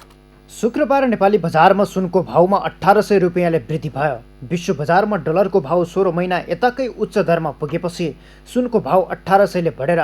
शुक्रबार नेपाली बजारमा सुनको भावमा 1800 रुपियाँले वृद्धि भयो। विश्व बजारमा डलरको भाव 16 महिना यताकै उच्च दरमा पुगेपछि सुनको भाव 1800 ले बढेर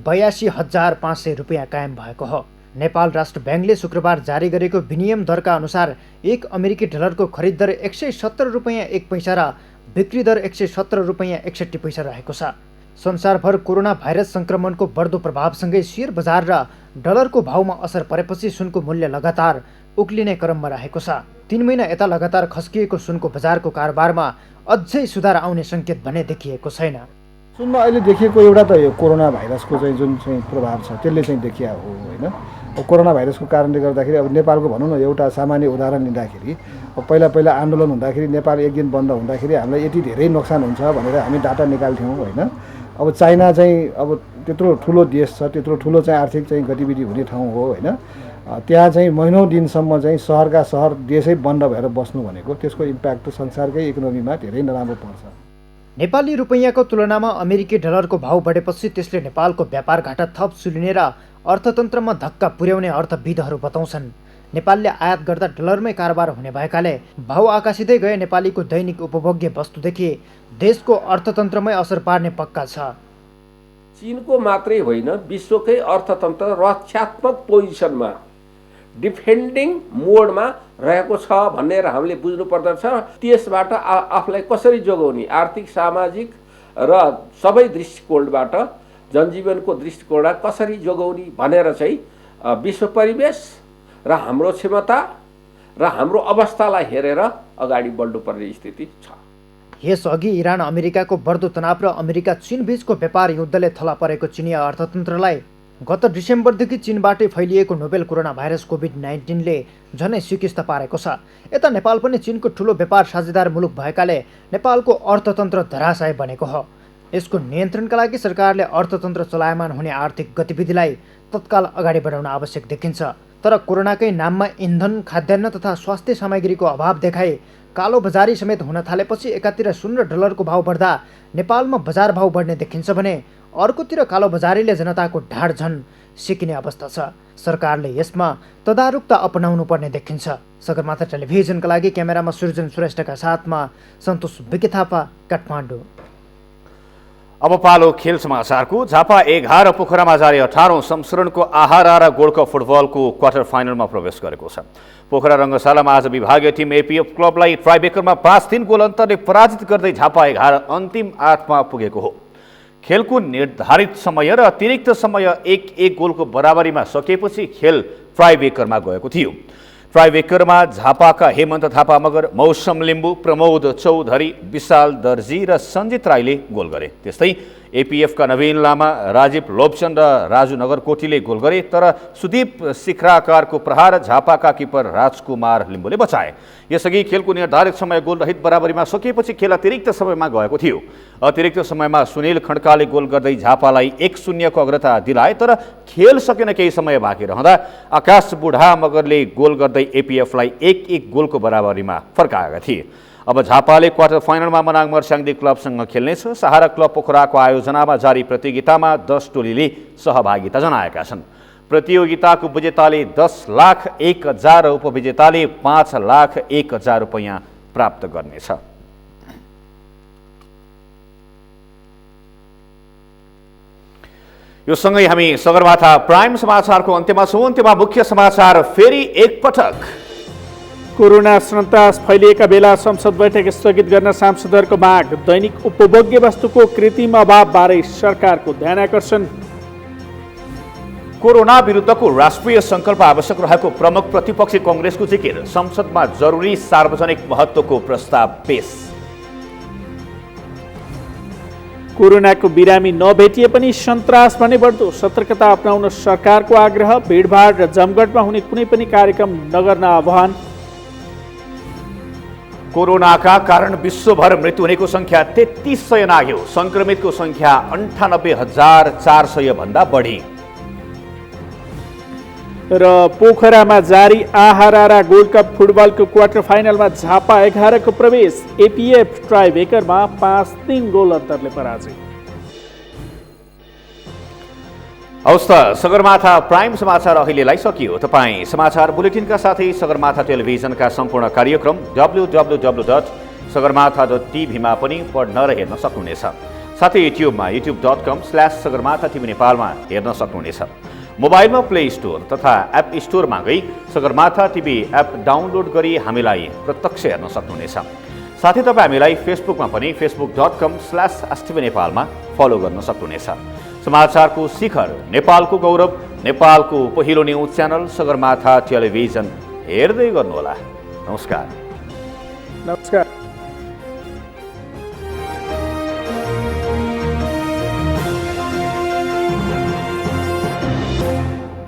82,500 रुपियाँ कायम भएको हो। नेपाल राष्ट्र ब्याङ्कले शुक्रबार जारी गरेको विनिमय दरका अनुसार 1 अमेरिकी डलरको खरिद दर 117 रुपियाँ 1 पैसा र बिक्री दर 117 रुपियाँ 61 पैसा रहेको छ। संसारभर कोरोना भाइरस संक्रमणको बढ्दो प्रभावसँगै शेयर बजार र डलरको भावमा असर परेपछि सुनको मूल्य लगातार उक्लिने क्रममा रहेको छ। 3 महिना यता लगातार खस्किएको सुनको बजारको कारोबारमा अझै सुधार आउने सङ्केत भने देखिएको छैन। सुनमा अहिले देखिएको एउटा त यो कोरोना भाइरसको चाहिँ जुन चाहिँ प्रभाव छ त्यसले चाहिँ देखिया हो होइन। कोरोना भाइरसको कारणले गर्दाखेरि अब नेपालको भनौँ न एउटा सामान्य उदाहरण लिँदाखेरि पहिला आन्दोलन हुँदाखेरि नेपाल एक दिन बन्द हुँदाखेरि हामीलाई यति धेरै नोक्सान हुन्छ भनेर हामी डाटा निकाल्थ्यौँ होइन। अब चाइना चाहिँ अब त्यत्रो ठुलो देश छ, त्यत्रो ठुलो चाहिँ आर्थिक चाहिँ गतिविधि हुने ठाउँ हो होइन। त्यहाँ चाहिँ महिनौँ दिनसम्म चाहिँ सहरका सहर देशै बन्द भएर बस्नु भनेको त्यसको इम्प्याक्ट त संसारकै इकोनोमीमा धेरै नराम्रो पर्छ। नेपाली रुपैयाँको तुलनामा अमेरिकी डलरको भाव बढेपछि त्यसले नेपालको व्यापार घाटा थप सुलिने र अर्थतन्त्रमा धक्का पुर्याउने अर्थविदहरू बताउँछन्। नेपालले आयात गर्दा डलरमै कारोबार हुने भएकाले भाव आकासिँदै गए नेपालीको दैनिक उपभोग्य वस्तुदेखि देशको अर्थतन्त्रमै असर पार्ने पक्का छ। चीनको मात्रै होइन विश्वकै अर्थतन्त्र रक्षात्मक पोजिसनमा डिफेन्डिङ मोडमा रहेको छ भनेर हामीले बुझ्नुपर्दछ। त्यसबाट आफूलाई कसरी जोगाउने आर्थिक सामाजिक र सबै दृष्टिकोणबाट जनजीवनको दृष्टिकोणबाट कसरी जोगाउने भनेर चाहिँ विश्व परिवेश र हाम्रो क्षमता र हाम्रो अवस्थालाई हेरेर अगाडि बढ्नुपर्ने स्थिति छ। यसअघि इरान अमेरिकाको बढ्दो तनाव र अमेरिका चीन बीचको व्यापार युद्धले थला परेको चिनिया अर्थतन्त्रलाई गत डिसेम्बरदेखि चीनबाटै फैलिएको नोभेल कोरोना भाइरस कोभिड-19ले झनै सिकिस्त पारेको छ। यता नेपाल पनि चीनको ठुलो व्यापार साझेदार मुलुक भएकाले नेपालको अर्थतन्त्र धराशायी बनेको हो। यसको नियन्त्रणका लागि सरकारले अर्थतन्त्र चलायमान हुने आर्थिक गतिविधिलाई तत्काल अगाडि बढाउन आवश्यक देखिन्छ। तर कोरोनाकै नाममा इन्धन, खाद्यान्न तथा स्वास्थ्य सामग्रीको अभाव देखाई कालो बजारी समेत हुन थालेपछि एकातिर सुन र डलरको भाव बढ्दा नेपालमा बजार भाव बढ्ने देखिन्छ भने अर्कोतिर कालो बजारीले जनताको ढाड झन सिकिने अवस्था छ। सरकारले यसमा तदारुकता अपनाउनु पर्ने देखिन्छ। सगरमाथा टेलिभिजनका लागि क्यामेरामा सृजन श्रेष्ठका साथमा सन्तोष बिके थापा, काठमाडौँ। अब पालो खेल समाचारको। झापा 11 पोखरामा जारी 18औं संस्करणको आहारा र गोल्ड कप फुटबलको क्वार्टर फाइनलमा प्रवेश गरेको छ। पोखरा रङ्गशालामा आज विभागीय टिम एपीएफ क्लबलाई ट्राइबेकरमा 5-3 गोल अन्तरले पराजित गर्दै झापा 11 अन्तिम 8मा पुगेको हो। खेलको निर्धारित समय र अतिरिक्त समय 1-1 गोलको बराबरीमा सकिएपछि खेल ट्राइबेकरमा गएको थियो। ट्राइबेकरमा झापाका हेमन्त थापा मगर, मौसम लिम्बू, प्रमोद चौधरी, विशाल दर्जी र सञ्जित राईले गोल गरे। त्यस्तै एपीएफका नवीन लामा, राजीव लोप्चन र राजु नगरकोटीले गोल गरे, तर सुदीप शिखराकारको प्रहार झापाका किपर राजकुमार लिम्बूले बचाए। यसअघि खेलको निर्धारित समय गोलरहित बराबरीमा सकिएपछि खेल अतिरिक्त समयमा गएको थियो। अतिरिक्त समयमा सुनिल खड्काले गोल गर्दै झापालाई 1-0 को अग्रता दिलाए, तर खेल सकेन। केही समय बाँकी रहँदा आकाश बुढा मगरले गोल गर्दै एपीएफलाई 1-1 गोलको बराबरीमा फर्काएका थिए। अब झापाले क्वार्टर फाइनलमा मनाङ मर्स्याङ्दी क्लबसँग खेल्नेछ। सहारा क्लब पोखराको आयोजनामा जारी प्रतियोगितामा 10 टोलीले सहभागिता जनाएका छन्। प्रतियोगिताको विजेताले 10,01,000 र उपविजेताले 5,01,000 रुपैयाँ प्राप्त गर्नेछ। यो सँगै हामी सगरमाथा प्राइम समाचारको अन्त्यमा छौँ। अन्त्यमा मुख्य समाचार फेरि एकपटक। कोरोना सन्तास फैलिएका बेला संसद बैठक स्थगित गर्न सांसदहरूको माग। दैनिक उपभोग्य वस्तुको कृत्रिम अभावबारे सरकारको ध्यानआकर्षण। कोरोना विरुद्धको राष्ट्रिय सङ्कल्प आवश्यक रहेको प्रमुख प्रतिपक्षी कङ्ग्रेसको जिकिर। संसदमा जरुरी सार्वजनिक महत्त्वको प्रस्ताव पेश। कोरोनाको बिरामी नभेटिए पनि सन्तास भने बढ्दो। सतर्कता अपनाउन सरकारको आग्रह। भिडभाड र जमघटमा हुने कुनै पनि कार्यक्रम नगर्न आह्वान। कोरोनाका कारण विश्वभर मृत्यु हुनेको संख्या 3300 नाग्यो। संक्रमितको संख्या 98,400 भन्दा बढी। र पोखरामा जारी आहारा र गोल्ड कप फुटबलको क्वार्टर फाइनलमा झापा 11 को प्रवेश। एपीएफ ट्राइबेकरमा 5-3 गोल अन्तरले पराजित। हवस् त सगरमाथा प्राइम समाचार अहिलेलाई सकियो। तपाईँ समाचार बुलेटिनका साथै सगरमाथा टेलिभिजनका सम्पूर्ण कार्यक्रम www.sagarmatha.tv मा पनि पढ्न र हेर्न सक्नुहुनेछ। साथै युट्युबमा youtube.com/sagarmatha TV नेपालमा हेर्न सक्नुहुनेछ। मोबाइलमा प्ले स्टोर तथा एप स्टोरमा गई सगरमाथा टिभी एप डाउनलोड गरी हामीलाई प्रत्यक्ष हेर्न सक्नुहुनेछ। साथै तपाईँ हामीलाई फेसबुकमा पनि facebook.com/STV नेपालमा फलो गर्न सक्नुहुनेछ। समाचारको शिखर, नेपालको गौरव, नेपालको पहिलो न्युज च्यानल सगरमाथा टेलिभिजन हेर्दै गर्नुहोला। नमस्कार।